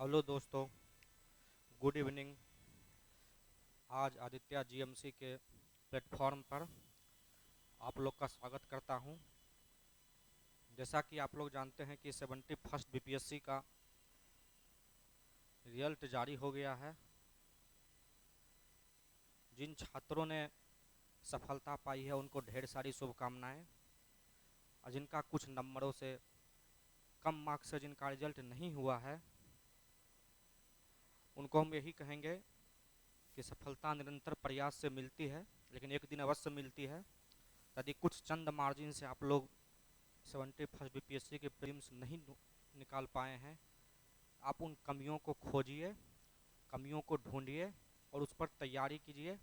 Hello दोस्तों, good evening. आज Aditya GMC के प्लेटफॉर्म पर आप लोग का स्वागत करता हूं। जैसा कि आप लोग जानते हैं कि 71st बीपीएससी का रिजल्ट जारी हो गया है। जिन छात्रों ने सफलता पाई है उनको ढेर सारी शुभकामनाएं, और जिनका कुछ नंबरों से कम मार्क्स से जिनका रिजल्ट नहीं हुआ है उनको हम यही कहेंगे कि सफलता निरंतर प्रयास से मिलती है, लेकिन एक दिन अवश्य मिलती है। यदि कुछ चंद मार्जिन से आप लोग 71st बीपीएससी के प्रीलिम्स नहीं निकाल पाए हैं, आप उन कमियों को खोजिए, कमियों को ढूंढिए और उस पर तैयारी कीजिए।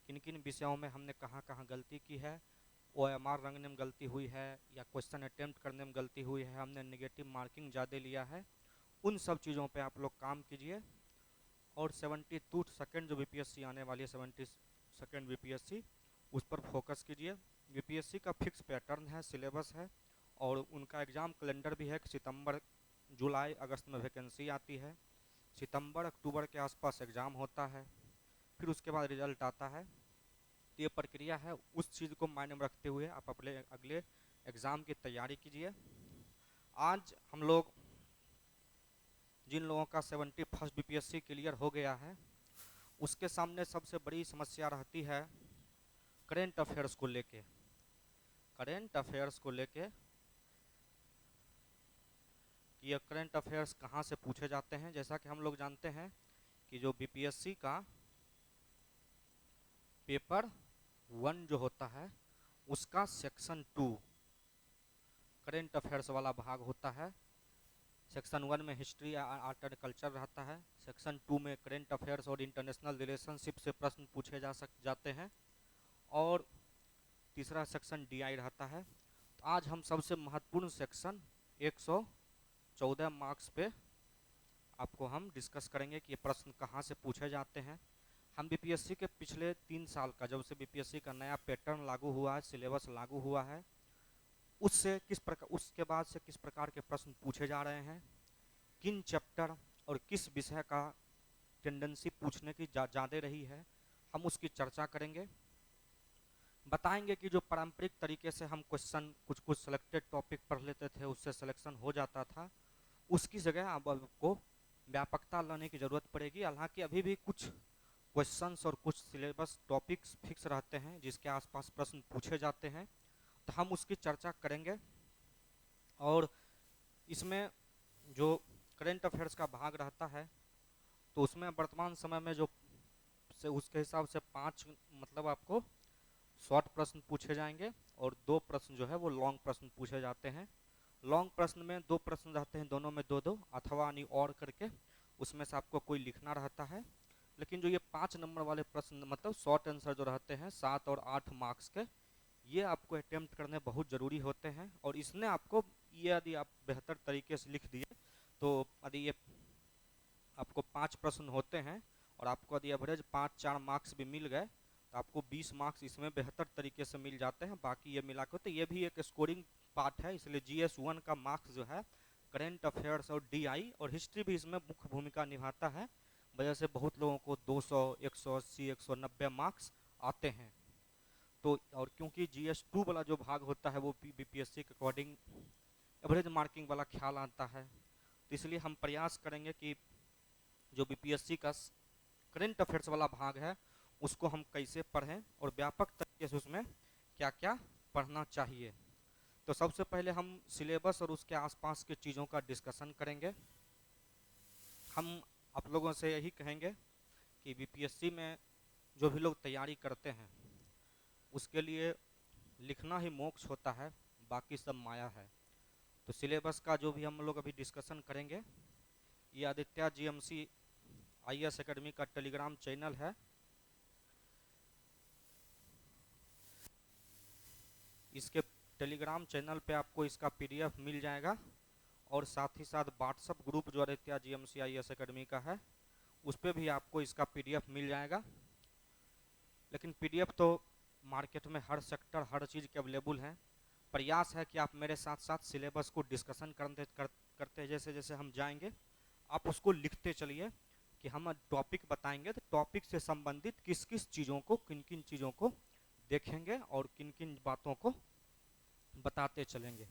किन किन विषयों में हमने कहाँ कहाँ गलती की है, ओएमआर रंगने में गलती हुई है या क्वेश्चन अटेम्प्ट करने में गलती हुई है, हमने नेगेटिव मार्किंग ज़्यादा लिया है, उन सब चीज़ों पे आप लोग काम कीजिए। और 72 जो बीपीएससी आने वाली है, 72 बीपीएससी, उस पर फोकस कीजिए। बीपीएससी का फिक्स पैटर्न है, सिलेबस है और उनका एग्ज़ाम कैलेंडर भी है कि सितंबर जुलाई अगस्त में वैकेंसी आती है, सितंबर अक्टूबर के आसपास एग्ज़ाम होता है, फिर उसके बाद रिजल्ट आता है। तो ये प्रक्रिया है, उस चीज़ को मायने में रखते हुए आप अपने अगले एग्ज़ाम की तैयारी कीजिए। आज हम लोग जिन लोगों का 71st बीपीएससी क्लियर हो गया है उसके सामने सबसे बड़ी समस्या रहती है करेंट अफेयर्स को लेके। करेंट अफेयर्स को लेके कि ये करेंट अफेयर्स कहाँ से पूछे जाते हैं। जैसा कि हम लोग जानते हैं कि जो बीपीएससी का पेपर 1 जो होता है उसका सेक्शन 2 करेंट अफेयर्स वाला भाग होता है। सेक्शन 1 में हिस्ट्री, आर्ट एंड कल्चर रहता है, सेक्शन 2 में करेंट अफेयर्स और इंटरनेशनल रिलेशनशिप से प्रश्न पूछे जाते हैं, और तीसरा सेक्शन डीआई रहता है। तो आज हम सबसे महत्वपूर्ण सेक्शन 114 मार्क्स पे आपको हम डिस्कस करेंगे कि ये प्रश्न कहाँ से पूछे जाते हैं। हम बीपीएससी के पिछले 3 साल का, जब से बीपीएससी का नया पैटर्न लागू हुआ है, सिलेबस लागू हुआ है, उससे किस प्रकार, उसके बाद से किस प्रकार के प्रश्न पूछे जा रहे हैं, किन चैप्टर और किस विषय का टेंडेंसी पूछने की ज़्यादा रही है, हम उसकी चर्चा करेंगे। बताएंगे कि जो पारंपरिक तरीके से हम क्वेश्चन कुछ कुछ सिलेक्टेड टॉपिक पढ़ लेते थे, उससे सिलेक्शन हो जाता था, उसकी जगह अब आपको व्यापकता लाने की ज़रूरत पड़ेगी। हालांकि अभी भी कुछ क्वेश्चंस और कुछ सिलेबस टॉपिक्स फिक्स रहते हैं जिसके आसपास प्रश्न पूछे जाते हैं, तो हम उसकी चर्चा करेंगे। और इसमें जो करेंट अफेयर्स का भाग रहता है तो उसमें वर्तमान समय में जो से उसके हिसाब से 5 मतलब आपको शॉर्ट प्रश्न पूछे जाएंगे और 2 प्रश्न जो है वो लॉन्ग प्रश्न पूछे जाते हैं। लॉन्ग प्रश्न में 2 प्रश्न रहते हैं, दोनों में 2-2 अथवा यानी और करके उसमें से आपको कोई लिखना रहता है। लेकिन जो ये 5 नंबर वाले प्रश्न मतलब शॉर्ट आंसर जो रहते हैं 7 और 8 मार्क्स के, ये आपको अटेम्प्ट करने बहुत ज़रूरी होते हैं। और इसने आपको, ये यदि आप बेहतर तरीके से लिख दिए तो यदि ये आपको 5 प्रश्न होते हैं और आपको यदि एवरेज 5-4 मार्क्स भी मिल गए तो आपको 20 मार्क्स इसमें बेहतर तरीके से मिल जाते हैं। बाकी ये मिला के तो ये भी एक स्कोरिंग पार्ट है, इसलिए GS1 का मार्क्स जो है करेंट अफेयर्स और डीआई और हिस्ट्री भी इसमें मुख्य भूमिका निभाता है, वजह से बहुत लोगों को 200, 180, 190 मार्क्स आते हैं। तो और क्योंकि GS2 वाला जो भाग होता है वो बीपीएससी के अकॉर्डिंग एवरेज मार्किंग वाला ख्याल आता है, तो इसलिए हम प्रयास करेंगे कि जो बीपीएससी का करंट अफेयर्स वाला भाग है उसको हम कैसे पढ़ें और व्यापक तरीके से उसमें क्या क्या पढ़ना चाहिए। तो सबसे पहले हम सिलेबस और उसके आसपास के चीज़ों का डिस्कशन करेंगे। हम आप लोगों से यही कहेंगे कि बीपीएससी में जो भी लोग तैयारी करते हैं उसके लिए लिखना ही मोक्ष होता है, बाकी सब माया है। तो सिलेबस का जो भी हम लोग अभी डिस्कशन करेंगे, ये आदित्य जीएमसी आईएएस एकेडमी का टेलीग्राम चैनल है, इसके टेलीग्राम चैनल पे आपको इसका पीडीएफ मिल जाएगा और साथ ही साथ व्हाट्सअप ग्रुप जो आदित्य जीएमसी आईएएस एकेडमी का है उस पर भी आपको इसका पीडीएफ मिल जाएगा। लेकिन पीडीएफ तो मार्केट में हर सेक्टर हर चीज़ के अवेलेबल हैं। प्रयास है कि आप मेरे साथ साथ सिलेबस को डिस्कशन करते जैसे जैसे हम जाएंगे आप उसको लिखते चलिए कि हम टॉपिक बताएंगे तो टॉपिक से संबंधित किस किस चीज़ों को, किन किन चीज़ों को देखेंगे और किन किन बातों को बताते चलेंगे।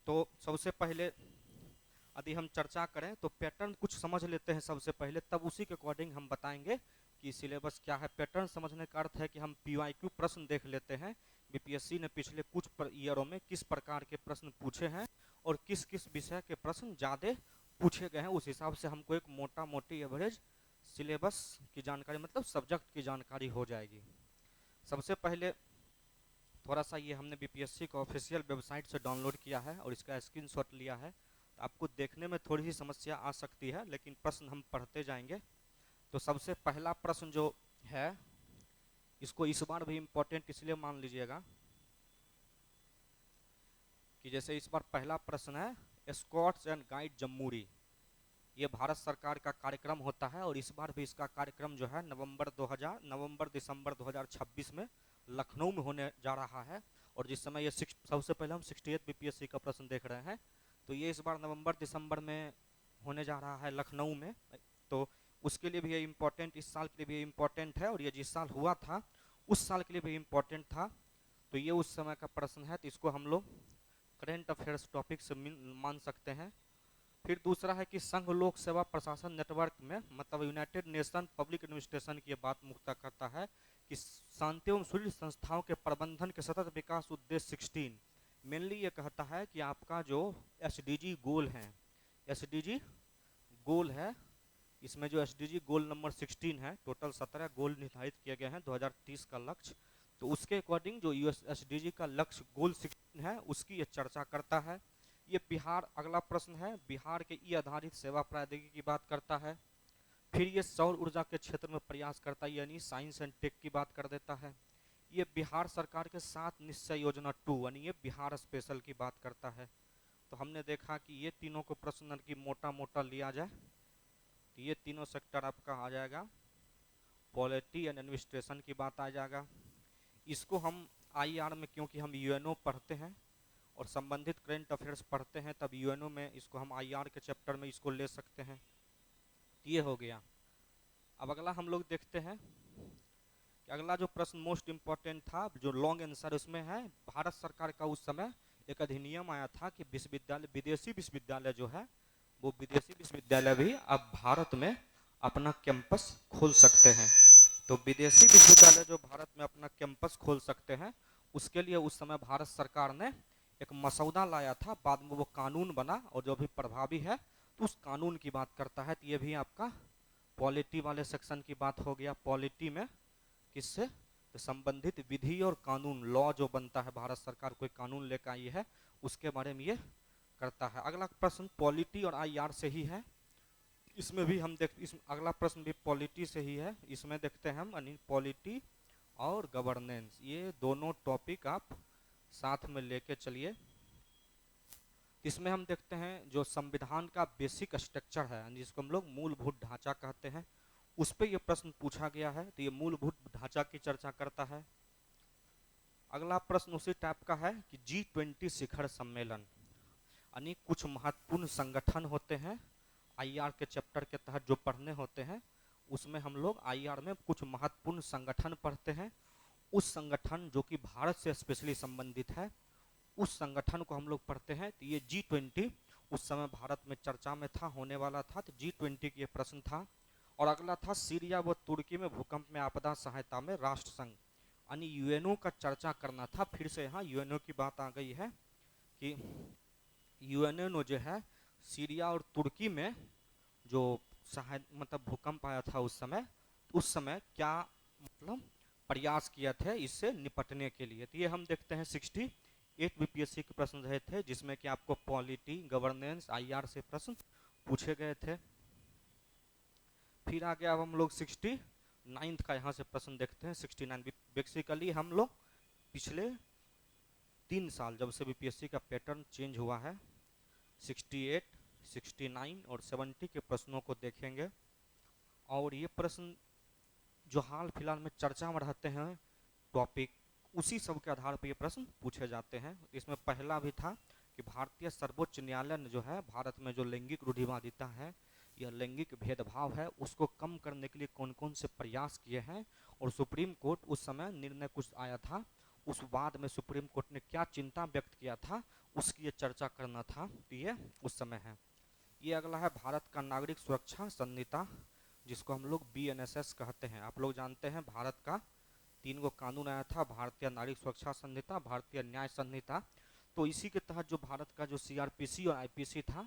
तो सबसे पहले यदि हम चर्चा करें तो पैटर्न कुछ समझ लेते हैं सबसे पहले, तब उसी के अकॉर्डिंग हम बताएंगे कि सिलेबस क्या है। पैटर्न समझने का अर्थ है कि हम PYQ प्रश्न देख लेते हैं, बीपीएससी ने पिछले कुछ ईयरों में किस प्रकार के प्रश्न पूछे हैं और किस किस विषय के प्रश्न ज़्यादा पूछे गए हैं, उस हिसाब से हमको एक मोटा मोटी एवरेज सिलेबस की जानकारी, मतलब सब्जेक्ट की जानकारी हो जाएगी। सबसे पहले थोड़ा सा ये हमने बीपीएससी का ऑफिशियल वेबसाइट से डाउनलोड किया है और इसका स्क्रीनशॉट लिया है। आपको देखने में थोड़ी सी समस्या आ सकती है, लेकिन प्रश्न हम पढ़ते जाएंगे। तो सबसे पहला प्रश्न जो है, इसको इस बार भी इम्पोर्टेंट इसलिए मान लीजिएगा कि जैसे इस बार पहला प्रश्न है स्काउट्स एंड गाइड जम्मूरी, ये भारत सरकार का कार्यक्रम होता है और इस बार भी इसका कार्यक्रम जो है नवंबर दिसंबर 2026 में लखनऊ में होने जा रहा है। और जिस समय ये सबसे पहले हम 68 बीपीएससी का प्रश्न देख रहे हैं, तो ये इस बार नवंबर दिसंबर में होने जा रहा है लखनऊ में। तो उसके लिए भी ये इम्पोर्टेंट, इस साल के लिए भी इम्पोर्टेंट है और ये जिस साल हुआ था उस साल के लिए भी इम्पोर्टेंट था। तो ये उस समय का प्रश्न है, तो इसको हम लोग करेंट अफेयर्स टॉपिक से मान सकते हैं। फिर दूसरा है कि संघ लोक सेवा प्रशासन नेटवर्क में, मतलब यूनाइटेड नेशन पब्लिक एडमिनिस्ट्रेशन की बात मुख्यतः करता है कि शांति एवं सुदृढ़ संस्थाओं के प्रबंधन के सतत विकास उद्देश्य 16 मेनली ये कहता है कि आपका जो SDG गोल है, SDG गोल है, इसमें जो SDG गोल नंबर 16 है, टोटल 17 गोल निर्धारित किए गए हैं 2030 का लक्ष्य। तो उसके अकॉर्डिंग जो SDG का लक्ष्य गोल 16 है उसकी ये चर्चा करता है। ये बिहार, अगला प्रश्न है बिहार के ई आधारित सेवा प्रौद्योगिकी की बात करता है। फिर ये सौर ऊर्जा के क्षेत्र में प्रयास करता है, यानी साइंस एंड टेक की बात कर देता है। ये बिहार सरकार के 7 निश्चय योजना 2 यानी ये बिहार स्पेशल की बात करता है। तो हमने देखा कि ये तीनों को प्रश्न की मोटा मोटा लिया जाए तो ये तीनों सेक्टर आपका आ जाएगा, पॉलिटी एंड एडमिनिस्ट्रेशन की बात आ जाएगा। इसको हम IR में, क्योंकि हम UNO पढ़ते हैं और संबंधित करंट अफेयर्स पढ़ते हैं, तब UNO में इसको हम IR के चैप्टर में इसको ले सकते हैं। ये हो गया। अब अगला हम लोग देखते हैं कि अगला जो प्रश्न मोस्ट इम्पोर्टेंट था, जो लॉन्ग आंसर उसमें है, भारत सरकार का उस समय एक अधिनियम आया था कि विश्वविद्यालय, विदेशी विश्वविद्यालय जो है वो विदेशी विश्वविद्यालय भी अब भारत में अपना कैंपस खोल सकते हैं। तो विदेशी विश्वविद्यालय जो भारत में अपना कैंपस खोल सकते हैं, उसके लिए उस समय भारत सरकार ने एक मसौदा लाया था, बाद में वो कानून बना और जो भी प्रभावी है तो उस कानून की बात करता है। तो ये भी आपका पॉलिटी वाले सेक्शन की बात हो गया। पॉलिटी में किससे, तो संबंधित विधि और कानून, लॉ जो बनता है, भारत सरकार कोई कानून लेकर आई है उसके बारे में ये करता है। अगला प्रश्न पॉलिटी और IR से ही है, इसमें भी हम अगला प्रश्न भी पॉलिटी से ही है। इसमें देखते हैं हम पॉलिटी और गवर्नेंस, ये दोनों टॉपिक आप साथ में लेके चलिए। इसमें हम देखते हैं जो संविधान का बेसिक स्ट्रक्चर है, जिसको हम लोग मूलभूत ढांचा कहते हैं, उस पर यह प्रश्न पूछा गया है। तो ये मूलभूत ढांचा की चर्चा करता है। अगला प्रश्न उसी टाइप का है कि G20 शिखर सम्मेलन, यानी कुछ महत्वपूर्ण संगठन होते हैं IR के चैप्टर के तहत जो पढ़ने होते हैं, उसमें हम लोग IR में कुछ महत्वपूर्ण संगठन पढ़ते हैं। उस संगठन जो कि भारत से स्पेशली संबंधित है, उस संगठन को हम लोग पढ़ते हैं। तो ये G20 उस समय भारत में चर्चा में था, होने वाला था, तो G20 की ये प्रश्न था। और अगला था सीरिया व तुर्की में भूकंप में आपदा सहायता में राष्ट्र संघ, यानी UNO का चर्चा करना था। फिर से यहाँ UNO की बात आ गई है कि UNO जो है सीरिया और तुर्की में जो मतलब भूकंप आया था उस समय क्या मतलब प्रयास किया थे इससे निपटने के लिए। तो ये हम देखते हैं 68 बीपीएससी के प्रश्न रहे थे, जिसमें कि आपको पॉलिटी, गवर्नेंस, IR से प्रश्न पूछे गए थे। फिर आगे अब हम लोग 69 का यहाँ से प्रश्न देखते हैं। 69 बेसिकली हम लोग पिछले 3 साल जब से बीपीएससी का पैटर्न चेंज हुआ है, 68, 69 और 70 के प्रश्नों को देखेंगे। और ये प्रश्न जो हाल फिलहाल में चर्चा में रहते हैं टॉपिक, उसी सब के आधार पर ये प्रश्न पूछे जाते हैं। इसमें पहला भी था कि भारतीय सर्वोच्च न्यायालय ने जो है भारत में जो लैंगिक रूढ़िवादिता है यह लैंगिक भेदभाव है उसको कम करने के लिए कौन कौन से प्रयास किए हैं, और सुप्रीम कोर्ट उस समय निर्णय कुछ आया था, उस बाद में सुप्रीम कोर्ट ने क्या चिंता व्यक्त किया था, उसकी ये चर्चा करना था, तो ये उस समय है। ये अगला है भारत का नागरिक सुरक्षा संहिता, जिसको हम लोग BNSS कहते हैं। आप लोग जानते हैं भारत का 3 गो कानून आया था, भारतीय नागरिक सुरक्षा संहिता, भारतीय न्याय संहिता। तो इसी के तहत जो भारत का जो CRPC और IPC था,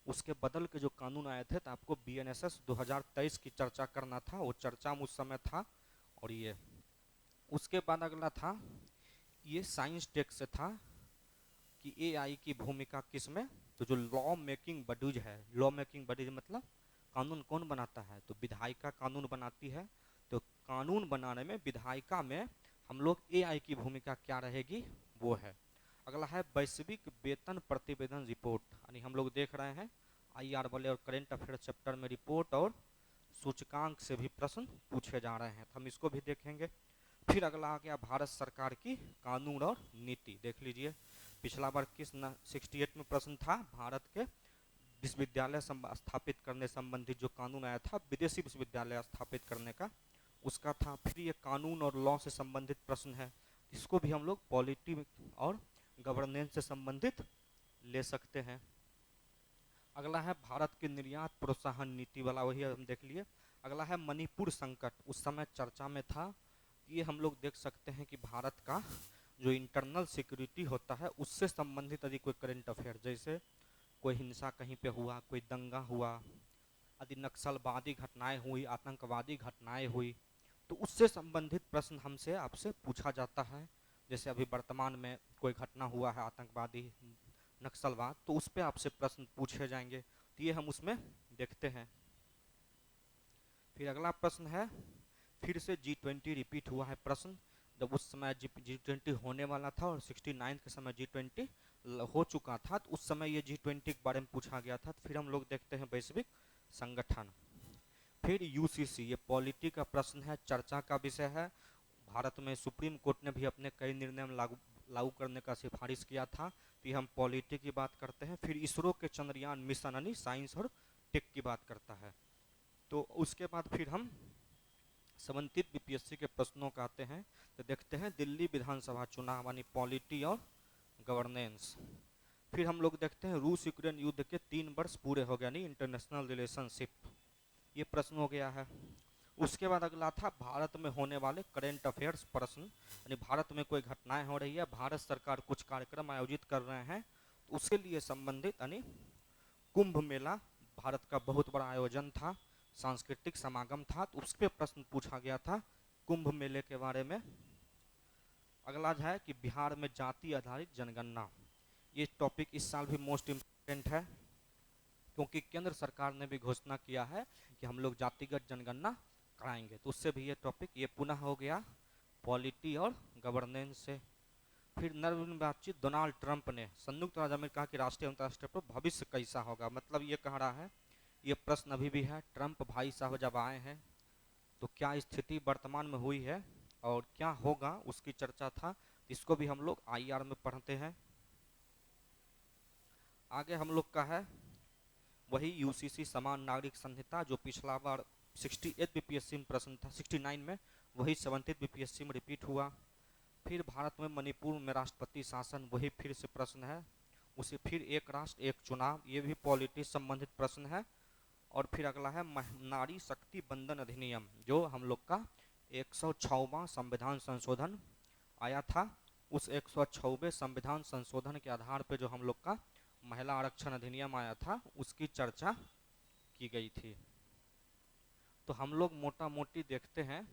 उसके बदल के जो कानून आए थे, तो आपको BNSS 2023 की चर्चा करना था, वो चर्चा में उस समय था। और ये उसके बाद अगला था, ये साइंस टेक से था कि AI की भूमिका किस में, तो जो लॉ मेकिंग बॉडीज है, लॉ मेकिंग बॉडीज मतलब कानून कौन बनाता है, तो विधायिका कानून बनाती है। तो कानून बनाने में विधायिका में हम लोग AI की भूमिका क्या रहेगी, वो है। अगला है वैश्विक वेतन प्रतिवेदन रिपोर्ट, यानी हम लोग देख रहे हैं IR वाले और करेंट अफेयर चैप्टर में रिपोर्ट और सूचकांक से भी प्रश्न पूछे जा रहे हैं, तो हम इसको भी देखेंगे। फिर अगला आ गया भारत सरकार की कानून और नीति, देख लीजिए पिछला बार किस 68 में प्रश्न था, भारत के विश्वविद्यालय स्थापित करने संबंधित जो कानून आया था, विदेशी विश्वविद्यालय स्थापित करने का, उसका था। फिर ये कानून और लॉ से संबंधित प्रश्न है, इसको भी हम लोग पॉलिटी और गवर्नेंस से संबंधित ले सकते हैं। अगला है भारत की निर्यात प्रोत्साहन नीति वाला, वही हम देख लिए। अगला है मणिपुर संकट, उस समय चर्चा में था। ये हम लोग देख सकते हैं कि भारत का जो इंटरनल सिक्योरिटी होता है उससे संबंधित यदि कोई करेंट अफेयर, जैसे कोई हिंसा कहीं पे हुआ, कोई दंगा हुआ, यदि नक्सलवादी घटनाएं हुई, आतंकवादी घटनाएं हुई, तो उससे संबंधित प्रश्न हमसे आपसे पूछा जाता है। जैसे अभी वर्तमान में कोई घटना हुआ है आतंकवादी नक्सलवाद, तो उस पर आपसे प्रश्न पूछे जाएंगे, तो ये हम उसमें देखते हैं। फिर अगला प्रश्न है, फिर से G20 रिपीट हुआ है प्रश्न, जब उस समय G20 होने वाला था और 69 के समय G20 हो चुका था, तो उस समय ये G20 के बारे में पूछा गया था। तो फिर हम लोग देखते हैं वैश्विक संगठन। फिर UCC, ये पॉलिटी का प्रश्न है, चर्चा का विषय है। भारत में सुप्रीम कोर्ट ने भी अपने कई निर्णय में लागू करने का सिफारिश किया था, तो ये हम पॉलिटी की बात करते हैं। फिर इसरो के चंद्रयान मिशन यानी साइंस और टेक की बात करता है। तो उसके बाद फिर हम संबंधित BPSC के प्रश्नों का आते हैं, तो देखते हैं दिल्ली विधानसभा चुनाव यानी पॉलिटी और गवर्नेंस। फिर हम लोग देखते हैं रूस यूक्रेन युद्ध के 3 वर्ष पूरे हो गए यानी इंटरनेशनल रिलेशनशिप, ये प्रश्न हो गया है। उसके बाद अगला था भारत में होने वाले करेंट अफेयर्स प्रश्न, यानी भारत में कोई घटनाएं हो रही है, भारत सरकार कुछ कार्यक्रम आयोजित कर रहे हैं, तो उसके लिए संबंधित यानी कुंभ मेला भारत का बहुत बड़ा आयोजन था, सांस्कृतिक समागम था, तो उस पर प्रश्न पूछा गया था कुंभ मेले के बारे में। अगला है कि बिहार में जाति आधारित जनगणना, ये टॉपिक इस साल भी मोस्ट इम्पोर्टेंट है, क्योंकि केंद्र सरकार ने भी घोषणा किया है कि हम लोग जातिगत जनगणना कराएंगे, तो उससे भी ये टॉपिक ये पुनः हो गया पॉलिटी और गवर्नेंस से। फिर नरम बातचीत, डोनाल्ड ट्रंप ने संयुक्त राज्य अमेरिका के राष्ट्रीय अंतर्राष्ट्रीय पर भविष्य कैसा होगा, मतलब ये कह रहा है, ये प्रश्न अभी भी है, ट्रंप भाई साहब जब आए हैं तो क्या स्थिति वर्तमान में हुई है और क्या होगा, उसकी चर्चा था, इसको भी हम लोग IR में पढ़ते हैं। आगे हम लोग का है वही UCC समान नागरिक संहिता, जो पिछला बार 68 BPSC में प्रश्न था, 69 में, वही 70 BPSC में रिपीट हुआ। फिर भारत में मणिपुर में राष्ट्रपति शासन, वही फिर से प्रश्न है, उसे फिर एक राष्ट्र एक चुनाव, ये भी पॉलिटी संबंधित प्रश्न है। और फिर अगला है नारी शक्ति बंधन अधिनियम, जो हम लोग का 106वां संविधान संशोधन आया था, उस 106वें संविधान संशोधन के आधार पर जो हम लोग का महिला आरक्षण अधिनियम आया था, उसकी चर्चा की गई थी। तो हम लोग मोटा मोटी देखते हैं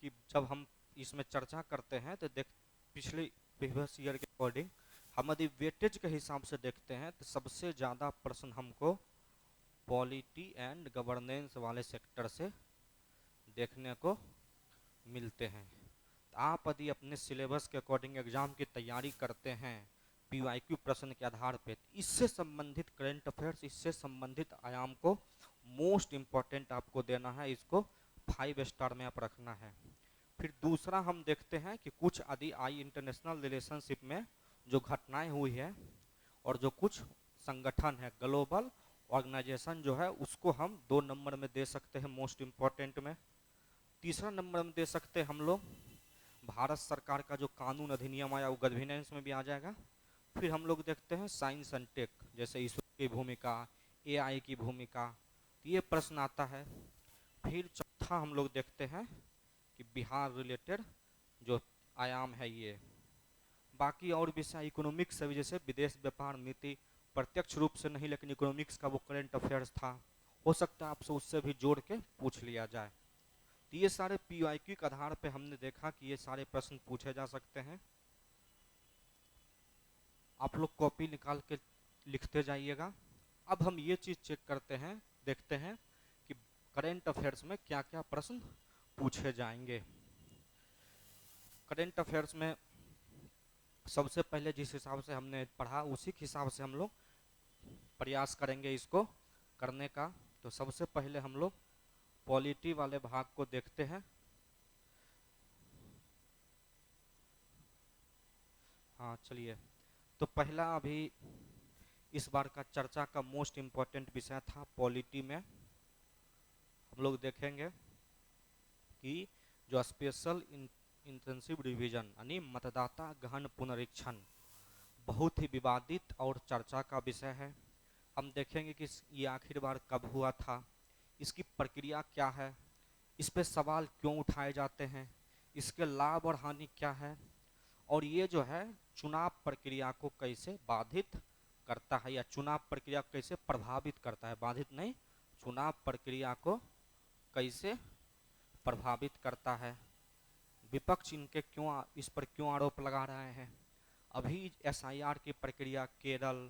कि जब हम इसमें चर्चा करते हैं तो पिछले प्रीवियस ईयर के अकॉर्डिंग हम यदि वेटेज के हिसाब से देखते हैं तो सबसे ज़्यादा प्रश्न हमको पॉलिटी एंड गवर्नेंस वाले सेक्टर से देखने को मिलते हैं। तो आप यदि अपने सिलेबस के अकॉर्डिंग एग्जाम की तैयारी करते हैं PYQ प्रश्न के आधार पे, इससे संबंधित करंट अफेयर्स, इससे संबंधित आयाम को मोस्ट इम्पॉर्टेंट आपको देना है, इसको 5 स्टार में आप रखना है। फिर दूसरा हम देखते हैं कि कुछ यदि इंटरनेशनल रिलेशनशिप में जो घटनाएं हुई है और जो कुछ संगठन है ग्लोबल ऑर्गेनाइजेशन जो है उसको हम 2 नंबर में दे सकते हैं मोस्ट इम्पॉर्टेंट में। तीसरा नंबर में दे सकते हैं हम लोग भारत सरकार का जो कानून अधिनियम आया वो गवर्नेंस में भी आ जाएगा। फिर हम लोग देखते हैं साइंस एंड टेक, जैसे इसरो की भूमिका, एआई की भूमिका, तो ये प्रश्न आता है। फिर चौथा हम लोग देखते हैं कि बिहार रिलेटेड जो आयाम है ये। बाकी और विषय इकोनॉमिक्स से भी, जैसे विदेश व्यापार नीति, प्रत्यक्ष रूप से नहीं लेकिन इकोनॉमिक्स का वो करंट अफेयर्स था, हो सकता है आपसे उससे भी जोड़ के पूछ लिया जाए। तो ये सारे पीवाईक्यू के आधार पे हमने देखा कि ये सारे प्रश्न पूछे जा सकते हैं। आप लोग कॉपी निकाल के लिखते जाइएगा। अब हम ये चीज़ चेक करते हैं, देखते हैं कि करंट अफेयर्स में क्या क्या प्रश्न पूछे जाएंगे। करंट अफेयर्स में सबसे पहले जिस हिसाब से हमने पढ़ा उसी के हिसाब से हम लोग प्रयास करेंगे इसको करने का। तो सबसे पहले हम लोग पॉलिटी वाले भाग को देखते हैं। हाँ चलिए, तो पहला अभी इस बार का चर्चा का मोस्ट इम्पॉर्टेंट विषय था पॉलिटी में। हम लोग देखेंगे कि जो स्पेशल इंटेंसिव रिवीजन यानी मतदाता गहन पुनरीक्षण बहुत ही विवादित और चर्चा का विषय है। हम देखेंगे कि ये आखिर बार कब हुआ था, इसकी प्रक्रिया क्या है, इस पे सवाल क्यों उठाए जाते हैं, इसके लाभ और हानि क्या है, और ये जो है चुनाव प्रक्रिया को कैसे बाधित करता है या चुनाव प्रक्रिया को कैसे प्रभावित करता है, बाधित नहीं, चुनाव प्रक्रिया को कैसे प्रभावित करता है, विपक्ष इनके क्यों इस पर क्यों आरोप लगा रहे हैं। अभी एसआईआर की प्रक्रिया केरल,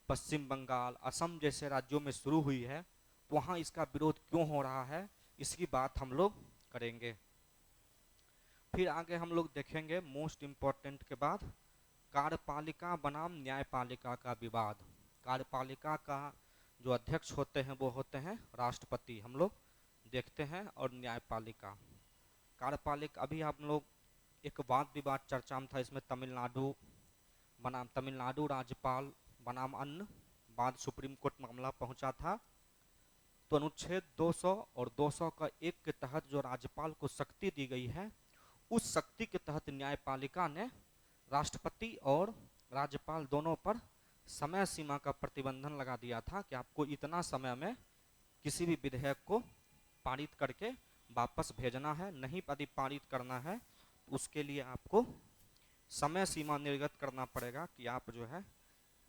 पश्चिम बंगाल, असम जैसे राज्यों में शुरू हुई है, तो वहाँ इसका विरोध क्यों हो रहा है, इसकी बात हम लोग करेंगे। फिर आगे हम लोग देखेंगे मोस्ट इम्पॉर्टेंट के बाद कार्यपालिका बनाम न्यायपालिका का विवाद। कार्यपालिका का जो अध्यक्ष होते हैं वो होते हैं राष्ट्रपति, हम लोग देखते हैं, और न्यायपालिका कार्यपालिका अभी हम लोग एक वाद विवाद चर्चा में था, इसमें तमिलनाडु बनाम तमिलनाडु राज्यपाल बनाम अन्य बाद सुप्रीम कोर्ट मामला पहुंचा था। तो अनुच्छेद 200 और 200 का 1 के तहत जो राज्यपाल को शक्ति दी गई है, उस शक्ति के तहत न्यायपालिका ने राष्ट्रपति और राज्यपाल दोनों पर समय सीमा का प्रतिबंधन लगा दिया था कि आपको इतना समय में किसी भी विधेयक को पारित करके वापस भेजना है, नहीं यदि पारित करना है तो उसके लिए आपको समय सीमा निर्गत करना पड़ेगा कि आप जो है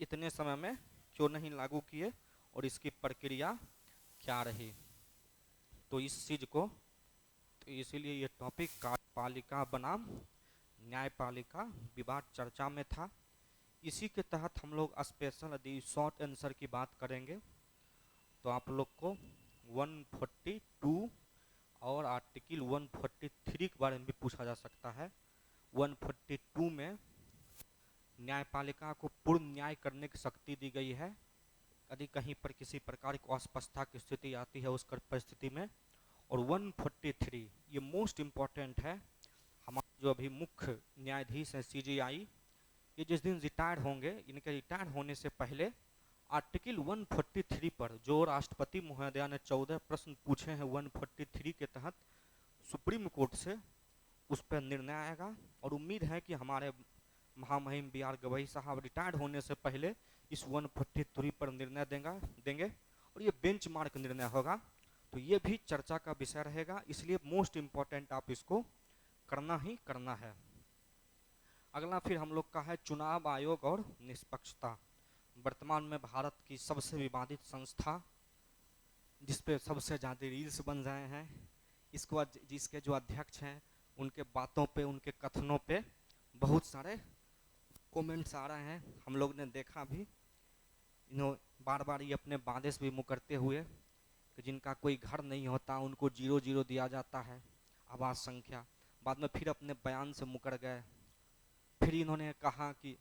इतने समय में क्यों नहीं लागू किए और इसकी प्रक्रिया क्या रही। तो इस चीज़ को, तो इसीलिए ये टॉपिक कार्यपालिका बनाम न्यायपालिका विवाद चर्चा में था। इसी के तहत हम लोग स्पेशल यदि शॉर्ट आंसर की बात करेंगे तो आप लोग को 142 और आर्टिकल 143 के बारे में भी पूछा जा सकता है। 142 में न्यायपालिका को पूर्ण न्याय करने की शक्ति दी गई है यदि कहीं पर किसी प्रकार की अस्पष्टता की स्थिति आती है उस परिस्थिति में। और 143 ये मोस्ट इम्पॉर्टेंट है। हमारे जो अभी मुख्य न्यायाधीश हैं सीजेआई, ये जिस दिन रिटायर होंगे, इनके रिटायर होने से पहले आर्टिकल 143 पर जो राष्ट्रपति महोदया ने 14 प्रश्न पूछे हैं 143 के तहत सुप्रीम कोर्ट से, उस पर निर्णय आएगा। और उम्मीद है कि हमारे महामहिम बी आर गवई साहब रिटायर होने से पहले इस 143 पर निर्णय देंगे और ये बेंचमार्क निर्णय होगा। तो ये भी चर्चा का विषय रहेगा, इसलिए मोस्ट इम्पॉर्टेंट आप इसको करना ही करना है। अगला फिर हम लोग का है चुनाव आयोग और निष्पक्षता। वर्तमान में भारत की सबसे विवादित संस्था, जिसपे सबसे ज़्यादा रील्स बन रहे हैं, इसको जिसके जो अध्यक्ष हैं उनके बातों पे, उनके कथनों पे बहुत सारे कमेंट्स आ रहे हैं। हम लोग ने देखा भी, बार बार ये अपने वादे से भी मुकरते हुए कि जिनका कोई घर नहीं होता उनको 0-0 दिया जाता है आवास संख्या, बाद में फिर अपने बयान से मुकर गए। फिर इन्होंने कहा कि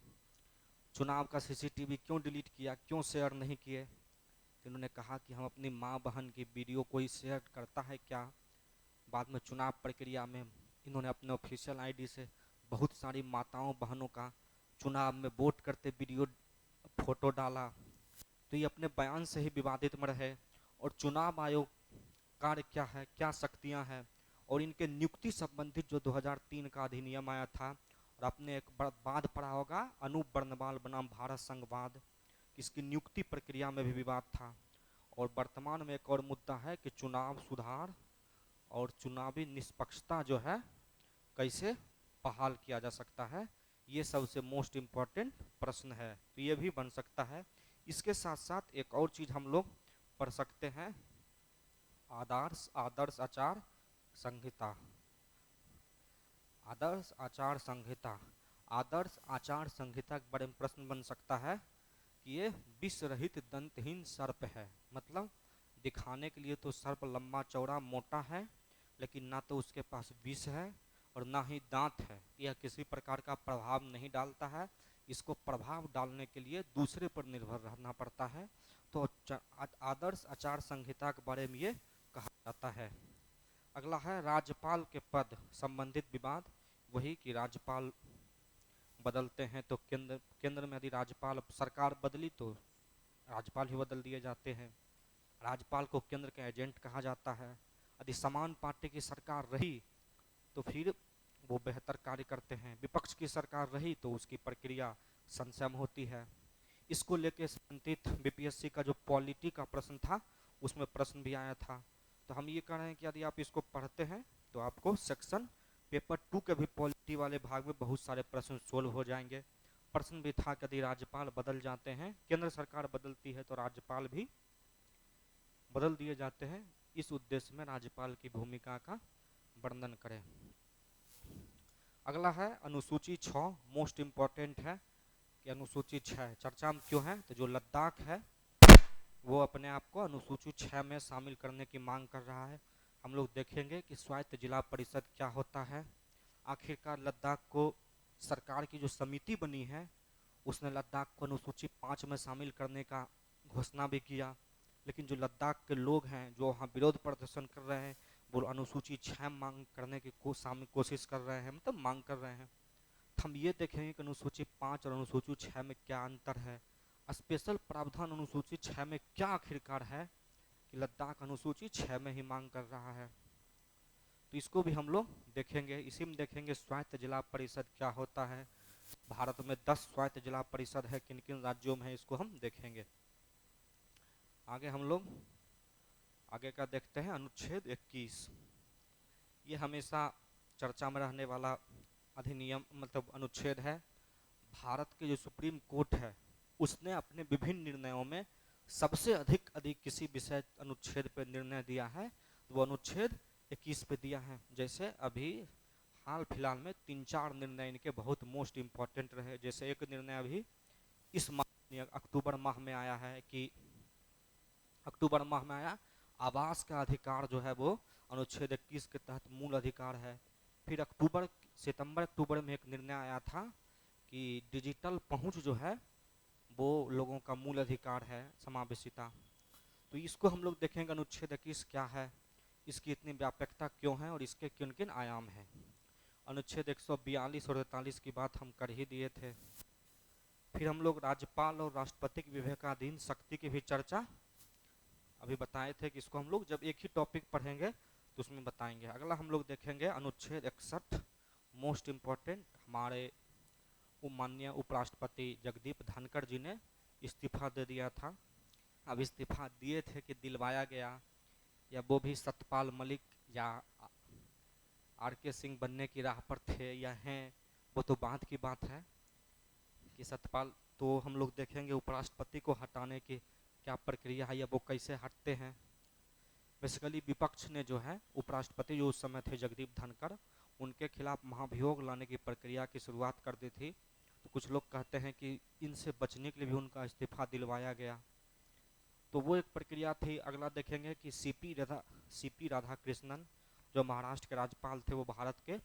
चुनाव का सीसीटीवी क्यों डिलीट किया, क्यों शेयर नहीं किए। तो इन्होंने कहा कि हम अपनी माँ बहन की वीडियो कोई शेयर करता है क्या। बाद में चुनाव प्रक्रिया में इन्होंने अपने ऑफिशियल आईडी से बहुत सारी माताओं बहनों का चुनाव में वोट करते वीडियो फोटो डाला। तो ये अपने बयान से ही विवादित में रहे। और चुनाव आयोग कार्य क्या है, क्या शक्तियां हैं, और इनके नियुक्ति संबंधित जो 2003 का अधिनियम आया था, और आपने एक बाद पढ़ा होगा अनूप बर्नवाल बनाम भारत संघवाद, इसकी नियुक्ति प्रक्रिया में भी विवाद था। और वर्तमान में एक और मुद्दा है कि चुनाव सुधार और चुनावी निष्पक्षता जो है कैसे बहाल किया जा सकता है, ये सबसे मोस्ट इम्पॉर्टेंट प्रश्न है, तो ये भी बन सकता है। इसके साथ साथ एक और चीज हम लोग पढ़ सकते हैं, आदर्श आचार संहिता। आदर्श आचार संहिता, आदर्श आचार संहिता के बारे में प्रश्न बन सकता है कि ये विष रहित दंतहीन सर्प है। मतलब दिखाने के लिए तो सर्प लंबा चौड़ा मोटा है, लेकिन ना तो उसके पास विष है और ना ही दांत है। यह किसी प्रकार का प्रभाव नहीं डालता है, इसको प्रभाव डालने के लिए दूसरे पर निर्भर रहना पड़ता है। तो आदर्श आचार संहिता के बारे में ये कहा जाता है। अगला है राज्यपाल के पद संबंधित विवाद। वही कि राज्यपाल बदलते हैं तो केंद्र में यदि राज्यपाल सरकार बदली तो राज्यपाल ही बदल दिए जाते हैं। राज्यपाल को केंद्र का एजेंट कहा जाता है। यदि समान पार्टी की सरकार रही तो फिर वो बेहतर कार्य करते हैं, विपक्ष की सरकार रही तो उसकी प्रक्रिया संशम होती है। इसको लेके संबंधित बीपीएससी का जो पॉलिटी का प्रश्न था उसमें प्रश्न भी आया था। तो हम ये कह रहे हैं कि यदि आप इसको पढ़ते हैं तो आपको सेक्शन पेपर 2 के भी पॉलिटी वाले भाग में बहुत सारे प्रश्न सोल्व हो जाएंगे। प्रश्न भी था कि यदि राज्यपाल बदल जाते हैं, केंद्र सरकार बदलती है तो राज्यपाल भी बदल दिए जाते हैं, इस उद्देश्य में राज्यपाल की भूमिका का वर्णन करें। अगला है अनुसूची 6, मोस्ट इम्पॉर्टेंट है कि अनुसूची 6 चर्चा में क्यों है। तो जो लद्दाख है वो अपने आप को अनुसूची 6 में शामिल करने की मांग कर रहा है। हम लोग देखेंगे कि स्वायत्त जिला परिषद क्या होता है। आखिरकार लद्दाख को सरकार की जो समिति बनी है उसने लद्दाख को अनुसूची 5 में शामिल करने का घोषणा भी किया, लेकिन जो लद्दाख के लोग हैं जो वहाँ विरोध प्रदर्शन कर रहे हैं वो अनुसूची 6 मांग करने की कोशिश कर रहे हैं, मतलब मांग कर रहे हैं। हम ये देखेंगे कि अनुसूची 5 और अनुसूची 6 में क्या अंतर है, स्पेशल प्रावधान अनुसूची 6 में क्या आखिरकार है कि लद्दाख अनुसूची 6 में ही मांग कर रहा है। तो इसको भी हम लोग देखेंगे। इसी में देखेंगे स्वायत्त जिला परिषद क्या होता है। भारत में 10 स्वायत्त जिला परिषद है, किन किन राज्यों में है इसको हम देखेंगे। आगे हम लोग आगे का देखते हैं अनुच्छेद 21। ये हमेशा चर्चा में रहने वाला अधिनियम मतलब अनुच्छेद है। भारत के जो सुप्रीम कोर्ट है उसने अपने विभिन्न निर्णयों में सबसे अधिक किसी विषय अनुच्छेद पर निर्णय दिया है, तो वो अनुच्छेद 21 पे दिया है। जैसे अभी हाल फिलहाल में 3-4 निर्णय इनके बहुत मोस्ट इम्पॉर्टेंट रहे। जैसे एक निर्णय अभी इस माह अक्टूबर माह में आया है कि अक्टूबर माह में आया, आवास का अधिकार जो है वो अनुच्छेद 21 के तहत मूल अधिकार है। फिर सितंबर अक्टूबर में एक निर्णय आया था कि डिजिटल पहुंच जो है वो लोगों का मूल अधिकार है, समावेशिता। तो इसको हम लोग देखेंगे अनुच्छेद 21 क्या है, इसकी इतनी व्यापकता क्यों है और इसके किन किन आयाम हैं। अनुच्छेद 142 और 43 की बात हम कर ही दिए थे। फिर हम लोग राज्यपाल और राष्ट्रपति की विवेकाधीन शक्ति की भी चर्चा अभी बताए थे कि इसको हम लोग जब एक ही टॉपिक पढ़ेंगे तो उसमें बताएंगे। अगला हम लोग देखेंगे अनुच्छेद 61, मोस्ट इम्पॉर्टेंट। हमारे माननीय उपराष्ट्रपति जगदीप धनखड़ जी ने इस्तीफा दे दिया था। अब इस्तीफा दिए थे कि दिलवाया गया, या वो भी सतपाल मलिक या आर.के. सिंह बनने की राह पर थे या हैं, वो तो बात की बात है कि सतपाल। तो हम लोग देखेंगे उपराष्ट्रपति को हटाने की क्या प्रक्रिया है या वो कैसे हटते हैं। बेसिकली विपक्ष ने जो है उपराष्ट्रपति जो उस समय थे जगदीप धनखड़, उनके खिलाफ महाभियोग लाने की प्रक्रिया की शुरुआत कर दी थी। तो कुछ लोग कहते हैं कि इनसे बचने के लिए भी उनका इस्तीफा दिलवाया गया, तो वो एक प्रक्रिया थी। अगला देखेंगे कि सीपी राधाकृष्णन जो महाराष्ट्र के राज्यपाल थे वो भारत के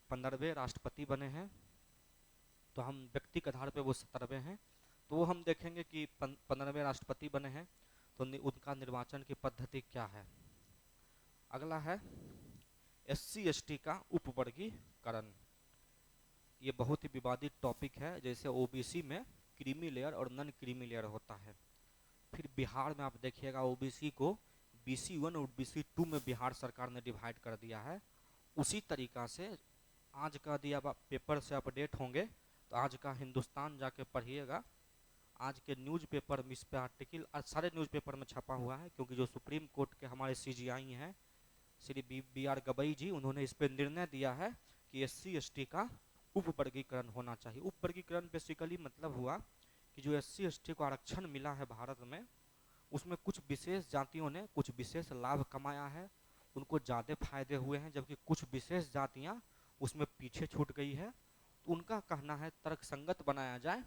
15वें राष्ट्रपति बने हैं। तो हम व्यक्ति के आधार पर वो 17वें हैं, तो वो हम देखेंगे कि 15वें राष्ट्रपति बने हैं तो उनका निर्वाचन की पद्धति क्या है। अगला है SC/ST का उपवर्गीकरण। ये बहुत ही विवादित टॉपिक है। जैसे OBC में क्रीमी लेयर और नॉन क्रीमी लेयर होता है। फिर बिहार में आप देखिएगा ओबीसी को BC1 और BC2 में बिहार सरकार ने डिवाइड कर दिया है। उसी तरीका से आज का दिया पेपर से अपडेट होंगे तो आज का हिंदुस्तान जाके पढ़िएगा, आज के न्यूज़पेपर में इस पे आर्टिकल सारे न्यूज़पेपर में छपा हुआ है, क्योंकि जो सुप्रीम कोर्ट के हमारे CJI हैं श्री BR गवई जी, उन्होंने इस पे निर्णय दिया है कि SC/ST का उप वर्गीकरण होना चाहिए। उप वर्गीकरण बेसिकली मतलब हुआ कि जो SC/ST को आरक्षण मिला है भारत में, उसमें कुछ विशेष जातियों ने कुछ विशेष लाभ कमाया है, उनको ज़्यादा फायदे हुए हैं, जबकि कुछ विशेष जातियाँ उसमें पीछे छूट गई है। तो उनका कहना है तर्कसंगत बनाया जाए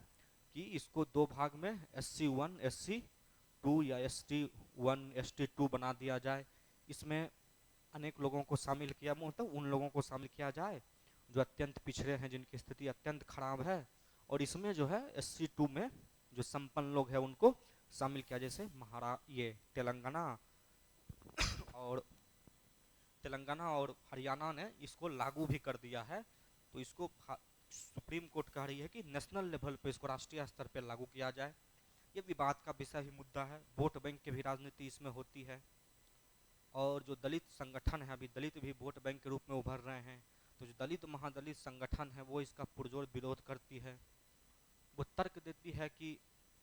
कि इसको दो भाग में SC1 SC2 या ST1 ST2 बना दिया जाए। इसमें अनेक लोगों को शामिल किया, मतलब उन लोगों को शामिल किया जाए जो अत्यंत पिछड़े हैं, जिनकी स्थिति अत्यंत खराब है, और इसमें जो है SC2 में जो संपन्न लोग हैं उनको शामिल किया, जैसे ये तेलंगाना और हरियाणा ने इसको लागू भी कर दिया है। तो इसको सुप्रीम कोर्ट कह रही है कि नेशनल लेवल पे इसको राष्ट्रीय स्तर पे लागू किया जाए। ये विवाद का विषय भी मुद्दा है, वोट बैंक की भी राजनीति इसमें होती है, और जो दलित संगठन है, अभी दलित भी वोट बैंक के रूप में उभर रहे हैं, तो जो दलित महादलित संगठन है वो इसका पुरजोर विरोध करती है। वो तर्क देती है कि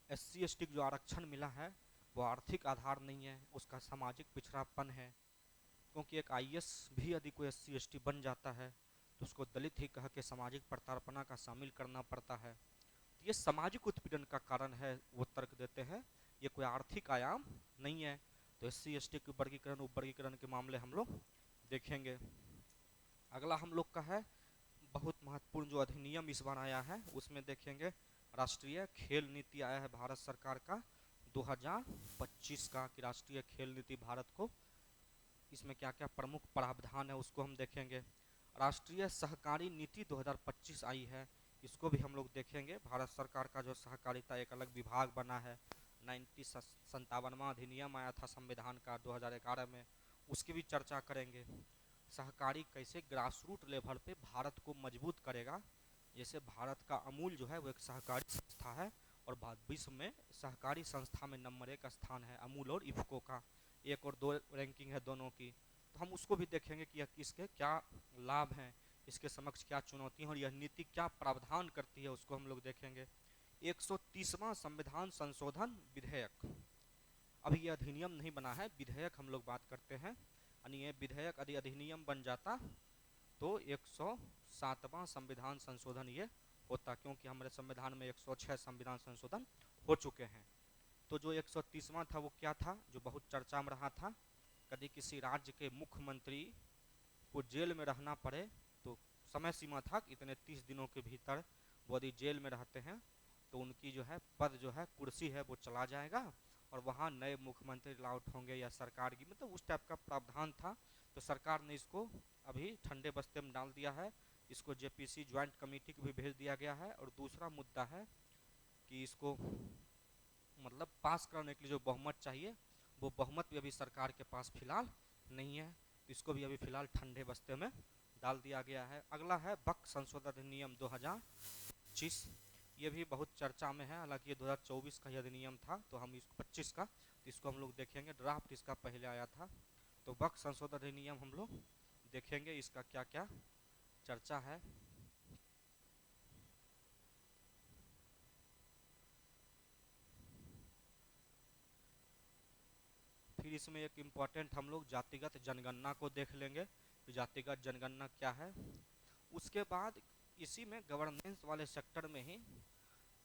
SC/ST जो आरक्षण मिला है वो आर्थिक आधार नहीं है, उसका सामाजिक पिछड़ापन है, क्योंकि एक IAS भी यदि कोई SC/ST बन जाता है तो उसको दलित ही कह के सामाजिक प्रताड़ना का शामिल करना पड़ता है। तो ये सामाजिक उत्पीड़न का कारण है, वो तर्क देते हैं, ये कोई आर्थिक आयाम नहीं है। तो SC/ST के वर्गीकरण उप वर्गीकरण के मामले हम लोग देखेंगे। अगला हम लोग का है बहुत महत्वपूर्ण जो अधिनियम इस बार आया है, उसमें देखेंगे राष्ट्रीय खेल नीति आया है भारत सरकार का 2025 का, कि राष्ट्रीय खेल नीति भारत को इसमें क्या क्या प्रमुख प्रावधान है उसको हम देखेंगे। राष्ट्रीय सहकारी नीति 2025 आई है, इसको भी हम लोग देखेंगे। भारत सरकार का जो सहकारिता एक अलग विभाग बना है, 57वां अधिनियम आया था संविधान का 2011 में, उसकी भी चर्चा करेंगे। सहकारी कैसे ग्रास रूट लेवल पे भारत को मजबूत करेगा, जैसे भारत का अमूल जो है वो एक सहकारी संस्था है और विश्व में सहकारी संस्था में नंबर 1 स्थान है अमूल और इफ्को का, 1 और 2 रैंकिंग है दोनों की। तो हम उसको भी देखेंगे कि इसके क्या लाभ हैं, इसके समक्ष क्या चुनौतियाँ और यह नीति क्या प्रावधान करती है, उसको हम लोग देखेंगे। 130वां संविधान संशोधन विधेयक, अभी यह अधिनियम नहीं बना है, विधेयक हम लोग बात करते हैं, यानी ये विधेयक यदि अधिनियम बन जाता तो 107वां संविधान संशोधन ये होता, क्योंकि हमारे संविधान में 106 संविधान संशोधन हो चुके हैं। तो जो 130वां था वो क्या था, जो बहुत चर्चा में रहा था, यदि किसी राज्य के मुख्यमंत्री को जेल में रहना पड़े तो समय सीमा था कि इतने 30 दिनों के भीतर वो यदि जेल में रहते हैं तो उनकी जो है पद जो है कुर्सी है वो चला जाएगा और वहाँ नए मुख्यमंत्री लॉट होंगे या सरकार की, मतलब उस टाइप का प्रावधान था। तो सरकार ने इसको अभी ठंडे बस्ते में डाल दिया है, इसको JPC ज्वाइंट कमेटी को भी भेज दिया गया है। और दूसरा मुद्दा है कि इसको मतलब पास करने के लिए जो बहुमत चाहिए वो बहुमत भी अभी सरकार के पास फिलहाल नहीं है, तो इसको भी अभी फिलहाल ठंडे बस्ते में डाल दिया गया है। अगला है वक्फ संशोधन अधिनियम 2025, ये भी बहुत चर्चा में है, हालांकि ये 2024 का ही अधिनियम था, तो हम इसको 25 का, तो इसको हम लोग देखेंगे, ड्राफ्ट इसका पहले आया था। तो वक्फ संशोधन अधिनियम हम लोग देखेंगे इसका क्या क्या चर्चा है। फिर इसमें एक इम्पॉर्टेंट हम लोग जातिगत जनगणना को देख लेंगे कि जातिगत जनगणना क्या है। उसके बाद इसी में गवर्नेंस वाले सेक्टर में ही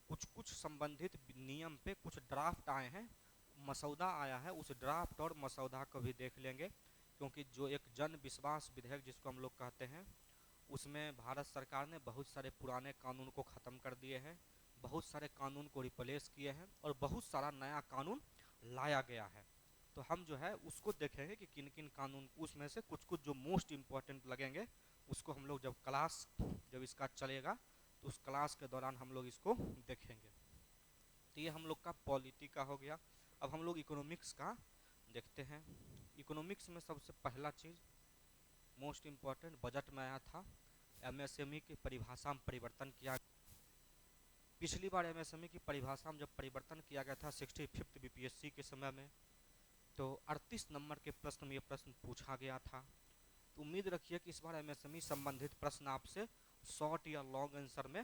कुछ कुछ संबंधित नियम पे कुछ ड्राफ्ट आए हैं, मसौदा आया है, उस ड्राफ्ट और मसौदा को भी देख लेंगे, क्योंकि जो एक जन विश्वास विधेयक जिसको हम लोग कहते हैं, उसमें भारत सरकार ने बहुत सारे पुराने कानून को ख़त्म कर दिए हैं, बहुत सारे कानून को रिप्लेस किए हैं और बहुत सारा नया कानून लाया गया है। तो हम जो है उसको देखेंगे कि किन किन कानून, उसमें से कुछ कुछ जो मोस्ट इम्पॉर्टेंट लगेंगे उसको हम लोग जब इसका चलेगा तो उस क्लास के दौरान हम लोग इसको देखेंगे। तो ये हम लोग का पॉलिटी का हो गया। अब हम लोग इकोनॉमिक्स का देखते हैं। इकोनॉमिक्स में सबसे पहला चीज़ मोस्ट इम्पॉर्टेंट बजट में आया था, MSME की परिभाषा में परिवर्तन किया। पिछली बार एमएसएमई की परिभाषा में जब परिवर्तन किया गया था 65th बीपीएससी के समय में, तो 38 नंबर के प्रश्न में ये प्रश्न पूछा गया था। तो उम्मीद रखिए कि इस बार एमएसएमई संबंधित प्रश्न आपसे शॉर्ट या लॉन्ग आंसर में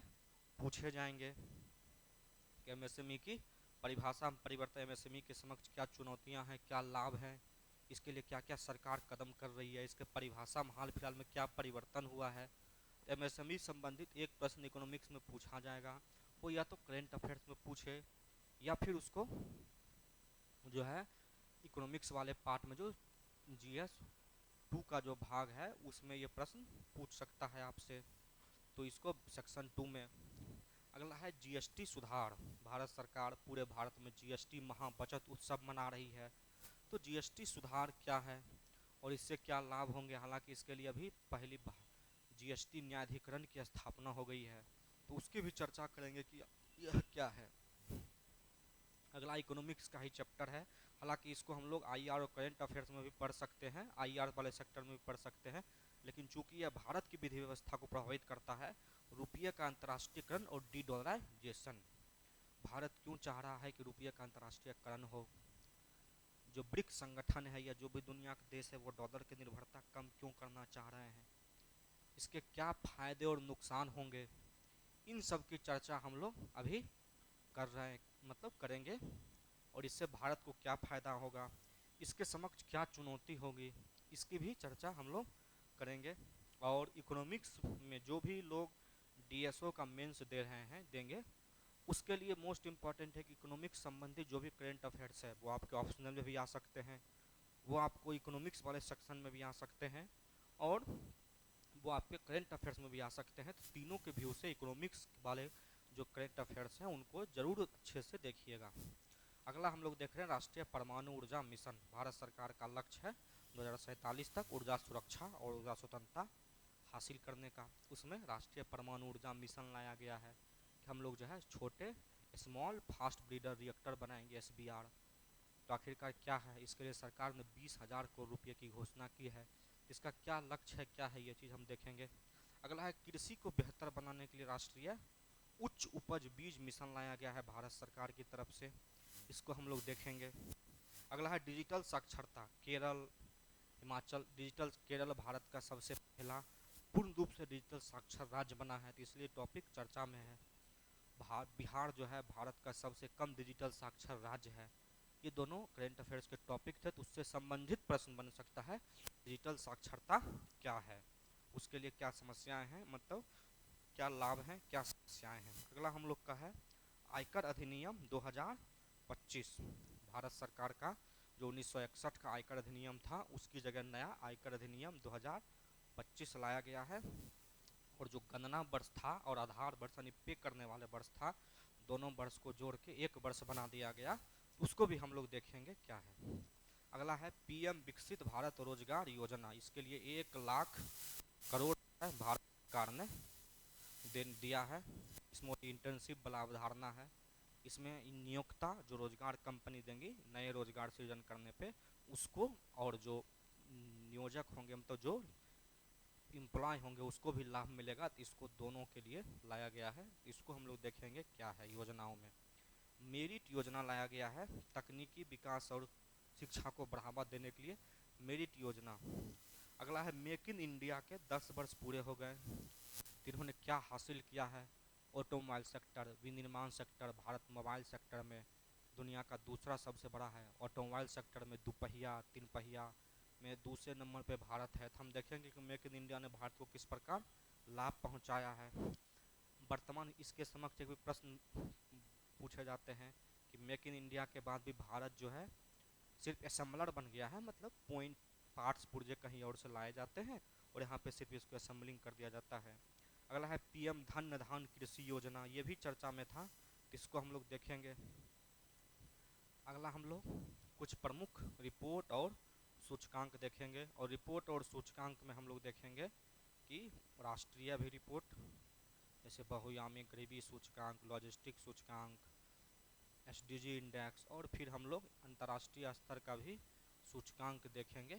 पूछे जाएंगे कि एमएसएमई की परिभाषा में परिवर्तन, एमएसएमई के समक्ष क्या चुनौतियां हैं, क्या लाभ हैं, इसके लिए क्या क्या सरकार कदम कर रही है, इसके परिभाषा में हाल फिलहाल में क्या परिवर्तन हुआ है। एमएसएमई संबंधित एक प्रश्न इकोनॉमिक्स में पूछा जाएगा, वो या तो करेंट अफेयर्स में पूछे या फिर उसको जो है इकोनॉमिक्स वाले पार्ट में जो जीएस 2 का जो भाग है उसमें ये प्रश्न पूछ सकता है आपसे। तो इसको सेक्शन 2 में। अगला है जीएसटी सुधार। भारत सरकार पूरे भारत में जीएसटी महाबचत उत्सव मना रही है। तो जीएसटी सुधार क्या है और इससे क्या लाभ होंगे, हालांकि इसके लिए अभी पहली जीएसटी न्यायाधिकरण की स्थापना हो गई है, तो उसकी भी चर्चा करेंगे कि यह क्या है। अगला इकोनॉमिक्स का ही चैप्टर है, हालांकि इसको हम लोग आईआर और करेंट अफेयर्स में भी पढ़ सकते हैं, आईआर वाले सेक्टर में भी पढ़ सकते हैं, लेकिन चूंकि यह भारत की विधि व्यवस्था को प्रभावित करता है, रुपये का अंतर्राष्ट्रीयकरण और डी-डॉलराइजेशन। भारत क्यों चाह रहा है कि रुपये का अंतर्राष्ट्रीयकरण हो, जो ब्रिक्स संगठन है या जो भी दुनिया के देश है वो डॉलर की निर्भरता कम क्यों करना चाह रहे हैं, इसके क्या फायदे और नुकसान होंगे, इन सब की चर्चा हम लोग अभी कर रहे हैं, मतलब करेंगे। और इससे भारत को क्या फ़ायदा होगा, इसके समक्ष क्या चुनौती होगी, इसकी भी चर्चा हम लोग करेंगे। और इकोनॉमिक्स में जो भी लोग डीएसओ का मेंस दे रहे हैं देंगे, उसके लिए मोस्ट इम्पॉर्टेंट है कि इकोनॉमिक्स संबंधी जो भी करेंट अफेयर्स है वो आपके ऑप्शनल में भी आ सकते हैं, वो आपको इकोनॉमिक्स वाले सेक्शन में भी आ सकते हैं और वो आपके करेंट अफेयर्स में भी आ सकते हैं। तो तीनों के व्यू से इकोनॉमिक्स वाले जो करेंट अफेयर्स हैं उनको ज़रूर अच्छे से देखिएगा। अगला हम लोग देख रहे हैं राष्ट्रीय परमाणु ऊर्जा मिशन। भारत सरकार का लक्ष्य है 2047 तक ऊर्जा सुरक्षा और ऊर्जा स्वतंत्रता हासिल करने का। उसमें राष्ट्रीय परमाणु ऊर्जा मिशन लाया गया है कि हम लोग जो है छोटे स्मॉल फास्ट ब्रीडर रिएक्टर बनाएंगे, SBR। तो आखिरकार क्या है, इसके लिए सरकार ने 20,000 करोड़ रुपये की घोषणा की है। इसका क्या लक्ष्य है, क्या है, ये चीज़ हम देखेंगे। अगला है कृषि को बेहतर बनाने के लिए राष्ट्रीय उच्च उपज बीज मिशन लाया गया है भारत सरकार की तरफ से, इसको हम लोग देखेंगे। अगला है डिजिटल साक्षरता। केरल, हिमाचल, डिजिटल केरल भारत का सबसे पहला पूर्ण रूप से डिजिटल साक्षर राज्य बना है, तो इसलिए टॉपिक चर्चा में है। बिहार जो है भारत का सबसे कम डिजिटल साक्षर राज्य है। ये दोनों करेंट अफेयर्स के टॉपिक थे, तो उससे संबंधित प्रश्न बन सकता है डिजिटल साक्षरता क्या है, उसके लिए क्या समस्याएं हैं, मतलब क्या लाभ हैं, क्या समस्याएं हैं। अगला हम लोग का है आयकर अधिनियम 2025। भारत सरकार का जो 1961 का आयकर अधिनियम था उसकी जगह नया आयकर अधिनियम 2025 लाया गया है। और जो गणना वर्ष था और आधार वर्ष यानी पे करने वाले वर्ष था, दोनों वर्ष को जोड़ के एक वर्ष बना दिया गया, उसको भी हम लोग देखेंगे क्या है। अगला है पीएम विकसित भारत रोजगार योजना। इसके लिए 1 लाख करोड़ भारत सरकार ने दिया है। इसमें इंटर्नशिप वाला अवधारणा है, इसमें नियोक्ता जो रोजगार कंपनी देंगी नए रोजगार सृजन करने पे उसको, और जो नियोजक होंगे मतलब जो एम्प्लॉय होंगे उसको भी लाभ मिलेगा। तो इसको दोनों के लिए लाया गया है, इसको हम लोग देखेंगे क्या है योजनाओं में। मेरिट योजना लाया गया है, तकनीकी विकास और शिक्षा को बढ़ावा देने के लिए मेरिट योजना। अगला है मेक इन इंडिया के 10 वर्ष पूरे हो गए, तो इन्होंने क्या हासिल किया है। ऑटोमोबाइल सेक्टर, विनिर्माण सेक्टर, भारत मोबाइल सेक्टर में दुनिया का दूसरा सबसे बड़ा है। ऑटोमोबाइल सेक्टर में 2 पहिया 3 पहिया में दूसरे नंबर पे भारत है। तो हम देखेंगे कि मेक इन इंडिया ने भारत को किस प्रकार लाभ पहुंचाया है। वर्तमान इसके समक्ष एक भी प्रश्न पूछे जाते हैं कि मेक इन इंडिया के बाद भी भारत जो है सिर्फ असेंबलर बन गया है, मतलब पॉइंट पार्ट्स पुर्जे कहीं और से लाए जाते हैं और यहाँ पे सिर्फ इसको असेंबलिंग कर दिया जाता है। अगला है पीएम धन धान कृषि योजना, ये भी चर्चा में था, इसको हम लोग देखेंगे। अगला हम लोग कुछ प्रमुख रिपोर्ट और सूचकांक देखेंगे, और रिपोर्ट और सूचकांक में हम लोग देखेंगे कि राष्ट्रीय भी रिपोर्ट जैसे बहुआयामी गरीबी सूचकांक, लॉजिस्टिक सूचकांक, एसडीजी इंडेक्स, और फिर हम लोग अंतर्राष्ट्रीय स्तर का भी सूचकांक देखेंगे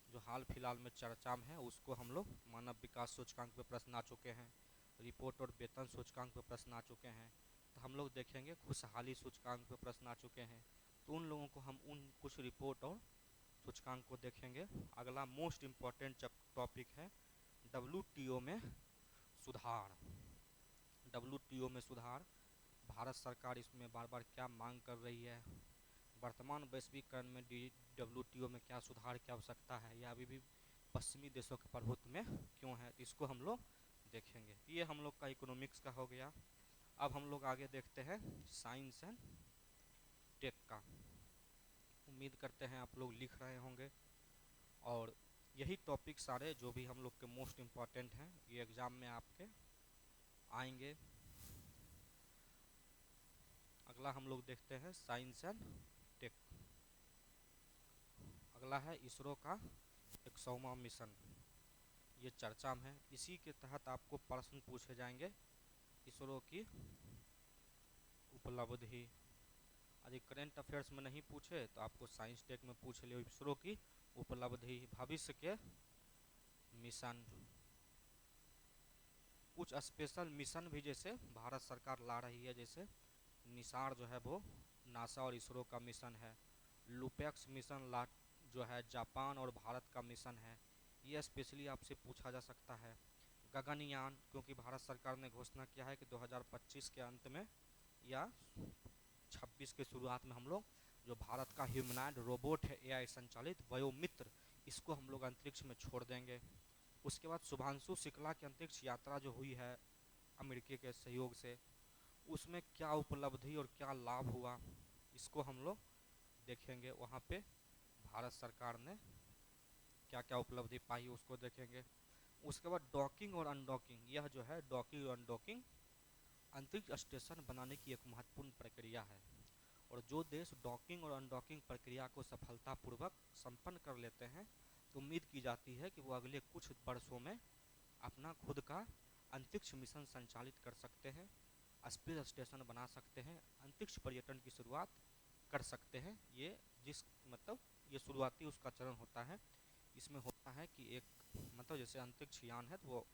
जो हाल फिलहाल में चर्चा में है। उसको हम लोग मानव विकास सूचकांक पे प्रश्न आ चुके हैं, रिपोर्ट और वेतन सूचकांक पे प्रश्न आ चुके हैं, तो हम लोग देखेंगे खुशहाली सूचकांक पे प्रश्न आ चुके हैं, तो उन लोगों को हम उन कुछ रिपोर्ट और सूचकांक को देखेंगे। अगला मोस्ट इम्पॉर्टेंट टॉपिक है WTO में सुधार। WTO में सुधार, भारत सरकार इसमें बार बार क्या मांग कर रही है, वर्तमान वैश्वीकरण में WTO में क्या सुधार की आवश्यकता है, या अभी भी पश्चिमी देशों के प्रभुत्व में क्यों है, इसको हम लोग देखेंगे। ये हम लोग का इकोनॉमिक्स का हो गया। अब हम लोग आगे देखते हैं साइंस एंड टेक का। उम्मीद करते हैं आप लोग लिख रहे होंगे, और यही टॉपिक सारे जो भी हम लोग के मोस्ट इम्पॉर्टेंट हैं ये एग्ज़ाम में आपके आएंगे। अगला हम लोग देखते हैं साइंस एंड टेक। अगला है इसरो का 100वां मिशन, ये चर्चा में है। इसी के तहत आपको प्रश्न पूछे जाएंगे इसरो की उपलब्धि। यदि करेंट अफेयर्स में नहीं पूछे तो आपको साइंस टेक में पूछ ले इसरो की उपलब्धि, भविष्य के मिशन। कुछ स्पेशल मिशन भी जैसे भारत सरकार ला रही है, जैसे निसार जो है वो नासा और इसरो का मिशन है। लुपेक्स मिशन ला जो है जापान और भारत का मिशन है, ये स्पेशली आपसे पूछा जा सकता है। गगनयान, क्योंकि भारत सरकार ने घोषणा किया है कि 2025 के अंत में या 26 के शुरुआत में हम लोग जो भारत का ह्यूमनॉइड रोबोट है AI संचालित वयोमित्र, इसको हम लोग अंतरिक्ष में छोड़ देंगे। उसके बाद शुभांशु शुक्ला की अंतरिक्ष यात्रा जो हुई है अमेरिका के सहयोग से, उसमें क्या उपलब्धि और क्या लाभ हुआ, इसको हम लोग देखेंगे। वहाँ पे भारत सरकार ने क्या क्या उपलब्धि पाई उसको देखेंगे। उसके बाद डॉकिंग और अनडॉकिंग, यह जो है डॉकिंग और अनडॉकिंग अंतरिक्ष स्टेशन बनाने की एक महत्वपूर्ण प्रक्रिया है, और जो देश डॉकिंग और अनडॉकिंग प्रक्रिया को सफलतापूर्वक संपन्न कर लेते हैं तो उम्मीद की जाती है कि वो अगले कुछ वर्षों में अपना खुद का अंतरिक्ष मिशन संचालित कर सकते हैं, स्पेस स्टेशन बना सकते हैं, अंतरिक्ष पर्यटन की शुरुआत कर सकते हैं। ये जिस मतलब ये शुरुआती उसका चरण होता है। इसमें होता है कि एक मतलब जैसे अंतरिक्ष यान है तो वो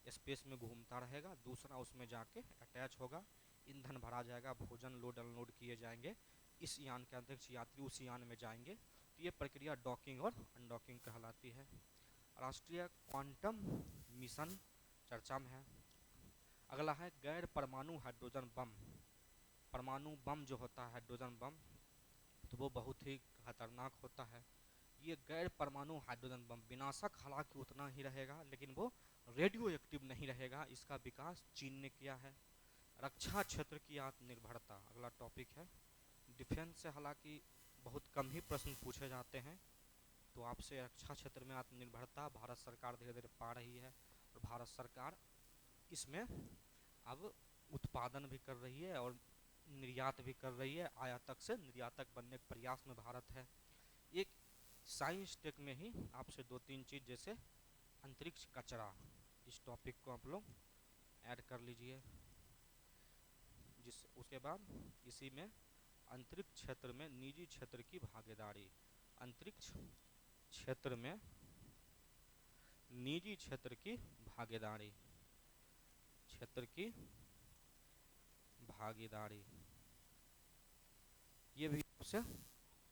स्पेस में घूमता रहेगा, दूसरा उसमें जाके अटैच होगा, ईंधन भरा जाएगा, भोजन लोड अनलोड किए जाएंगे, इस यान के अंतरिक्ष यात्री उस यान में जाएंगे। तो ये प्रक्रिया डॉकिंग और अनडॉकिंग कहलाती है। राष्ट्रीय क्वांटम मिशन चर्चा में है। अगला है गैर परमाणु हाइड्रोजन बम। परमाणु बम जो होता है हाइड्रोजन बम, तो वो बहुत ही खतरनाक होता है। ये गैर परमाणु हाइड्रोजन बम विनाशक हालांकि उतना ही रहेगा, लेकिन वो रेडियो एक्टिव नहीं रहेगा। इसका विकास चीन ने किया है। रक्षा क्षेत्र की आत्मनिर्भरता अगला टॉपिक है। डिफेंस से हालांकि बहुत कम ही प्रश्न पूछे जाते हैं, तो आपसे रक्षा क्षेत्र में आत्मनिर्भरता भारत सरकार धीरे धीरे पा रही है, और भारत सरकार इसमें अब उत्पादन भी कर रही है और निर्यात भी कर रही है। आयातक से निर्यातक बनने के प्रयास में भारत है। एक साइंस टेक में ही आपसे दो तीन चीज़ जैसे अंतरिक्ष कचरा, इस टॉपिक को आप लोग ऐड कर लीजिए। उसके बाद इसी में अंतरिक्ष क्षेत्र में निजी क्षेत्र की भागीदारी। अंतरिक्ष क्षेत्र में निजी क्षेत्र की भागीदारी, क्षेत्र की भागीदारी, ये भी आपसे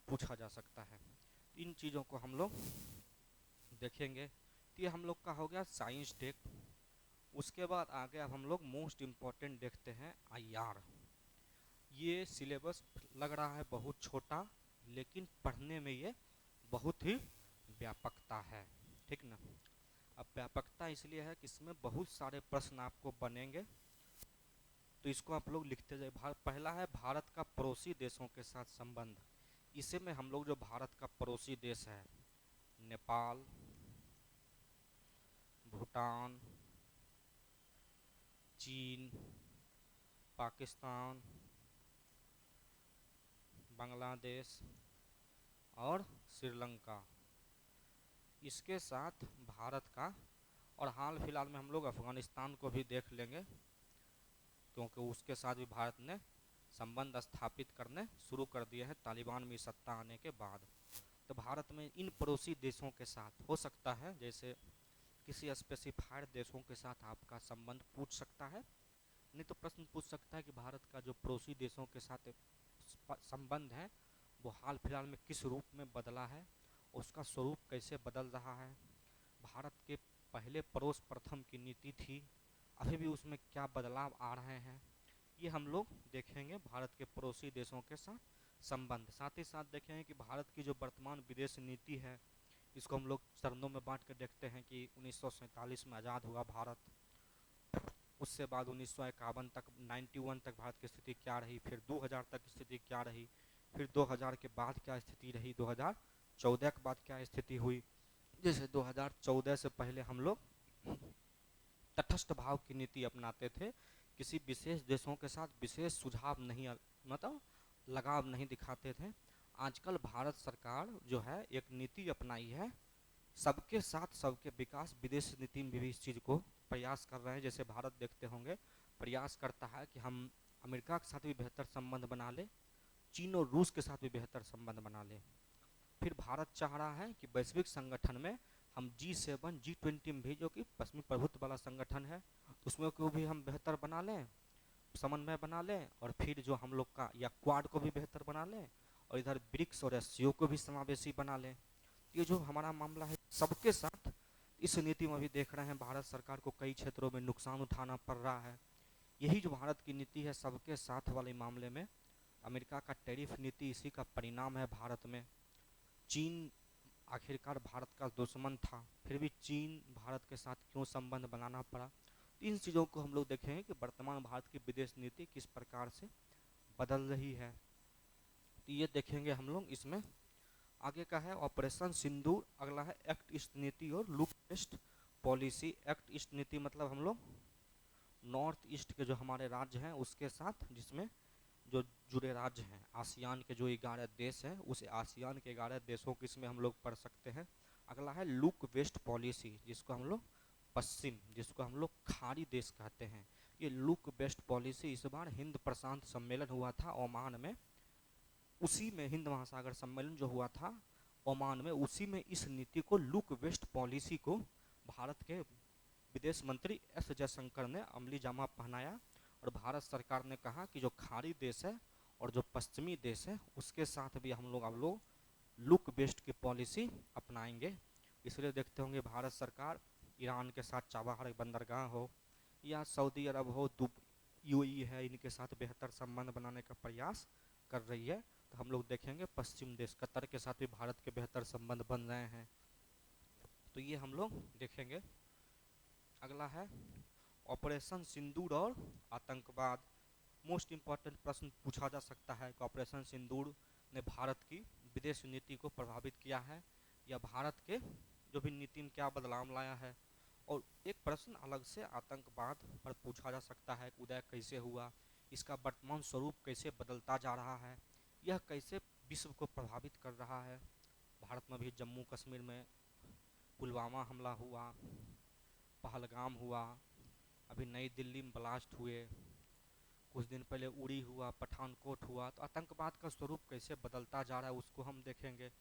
पूछा जा सकता है। इन चीज़ों को हम लोग देखेंगे। तो ये हम लोग का हो गया साइंस टेक। उसके बाद आगे अब हम लोग मोस्ट इम्पॉर्टेंट देखते हैं IR। ये सिलेबस लग रहा है बहुत छोटा, लेकिन पढ़ने में ये बहुत ही व्यापकता है, ठीक ना। अब व्यापकता इसलिए है कि इसमें बहुत सारे प्रश्न आपको बनेंगे, तो इसको आप लोग लिखते जाए। पहला है भारत का पड़ोसी देशों के साथ संबंध। इसे में हम लोग जो भारत का पड़ोसी देश है नेपाल, भूटान, चीन, पाकिस्तान, बांग्लादेश और श्रीलंका, इसके साथ भारत का, और हाल फिलहाल में हम लोग अफ़गानिस्तान को भी देख लेंगे, क्योंकि उसके साथ भी भारत ने संबंध स्थापित करने शुरू कर दिए हैं तालिबान में सत्ता आने के बाद। तो भारत में इन पड़ोसी देशों के साथ हो सकता है जैसे किसी स्पेसिफाइड देशों के साथ आपका संबंध पूछ सकता है, नहीं तो प्रश्न पूछ सकता है कि भारत का जो पड़ोसी देशों के साथ संबंध है वो हाल फिलहाल में किस रूप में बदला है, उसका स्वरूप कैसे बदल रहा है, भारत के पहले पड़ोस प्रथम की नीति थी, अभी भी उसमें क्या बदलाव आ रहे हैं, ये हम लोग देखेंगे भारत के पड़ोसी देशों के साथ संबंध। साथ ही साथ देखेंगे कि भारत की जो वर्तमान विदेश नीति है इसको हम लोग चरणों में बांट कर देखते हैं कि 1947 में आज़ाद हुआ भारत, उससे बाद 1951 तक 91 तक भारत की स्थिति क्या रही, फिर 2000 तक स्थिति क्या रही, फिर 2000 के बाद क्या स्थिति रही, 2014 के बाद क्या स्थिति हुई। जैसे 2014 से पहले हम लोग तटस्थ भाव की नीति अपनाते थे, किसी विशेष देशों के साथ विशेष सुझाव नहीं मतलब लगाव नहीं दिखाते थे। आजकल भारत सरकार जो है एक नीति अपनाई है, सबके साथ सबके विकास, विदेश नीति में भी इस चीज़ को प्रयास कर रहे हैं। जैसे भारत देखते होंगे प्रयास करता है कि हम अमेरिका के साथ भी बेहतर संबंध बना ले, चीन और रूस के साथ भी बेहतर संबंध बना ले। फिर भारत चाह रहा है कि वैश्विक संगठन में हम G7 G20 में भी, जो कि पश्चिमी प्रभुत्व वाला संगठन है, उसमें को भी हम बेहतर बना लें, समन्वय बना लें, और फिर जो हम लोग का या क्वाड को भी बेहतर बना लें, और इधर ब्रिक्स और SCO को भी समावेशी बना लें। ये जो हमारा मामला है सबके साथ, इस नीति में भी देख रहे हैं भारत सरकार को कई क्षेत्रों में नुकसान उठाना पड़ रहा है। यही जो भारत की नीति है सबके साथ वाले मामले में, अमेरिका का टैरिफ नीति इसी का परिणाम है। भारत में चीन आखिरकार भारत का दुश्मन था, फिर भी चीन भारत के साथ क्यों संबंध बनाना पड़ा। इन चीज़ों को हम लोग देखेंगे कि वर्तमान भारत की विदेश नीति किस प्रकार से बदल रही है, तो ये देखेंगे हम लोग। इसमें आगे का है ऑपरेशन सिंदूर, अगला है एक्ट ईस्ट नीति और look west policy. Act east नीति मतलब हम लोग नॉर्थ ईस्ट के जो हमारे राज्य हैं उसके साथ, जिसमें जो जुड़े राज्य हैं, आसियान के जो 11 देश हैं, उस आसियान के 11 देशों की इसमें हम लोग पढ़ सकते हैं। अगला है लुक वेस्ट पॉलिसी, जिसको हम लोग पश्चिम, जिसको हम लोग खाड़ी देश कहते हैं। ये लुक वेस्ट पॉलिसी इस बार हिंद प्रशांत सम्मेलन हुआ था ओमान में, उसी में हिंद महासागर सम्मेलन जो हुआ था ओमान में, उसी में इस नीति को, लुक वेस्ट पॉलिसी को भारत के विदेश मंत्री एस जयशंकर ने अमली जामा पहनाया, और भारत सरकार ने कहा कि जो खाड़ी देश है और जो पश्चिमी देश है उसके साथ भी हम लोग लुक वेस्ट की पॉलिसी अपनाएंगे। इसलिए देखते होंगे भारत सरकार ईरान के साथ चाबहार बंदरगाह हो या सऊदी अरब हो, UAE है, इनके साथ बेहतर संबंध बनाने का प्रयास कर रही है। तो हम लोग देखेंगे पश्चिम देश कतर के साथ भी भारत के बेहतर संबंध बन रहे हैं, तो ये हम लोग देखेंगे। अगला है ऑपरेशन सिंदूर और आतंकवाद। मोस्ट इम्पॉर्टेंट प्रश्न पूछा जा सकता है कि ऑपरेशन सिंदूर ने भारत की विदेश नीति को प्रभावित किया है या भारत के जो भी नीति में क्या बदलाव लाया है। और एक प्रश्न अलग से आतंकवाद पर पूछा जा सकता है, उदय कैसे हुआ, इसका वर्तमान स्वरूप कैसे बदलता जा रहा है, यह कैसे विश्व को प्रभावित कर रहा है। भारत में भी जम्मू कश्मीर में पुलवामा हमला हुआ, पहलगाम हुआ, अभी नई दिल्ली में ब्लास्ट हुए, कुछ दिन पहले उड़ी हुआ, पठानकोट हुआ, तो आतंकवाद का स्वरूप कैसे बदलता जा रहा है उसको हम देखेंगे।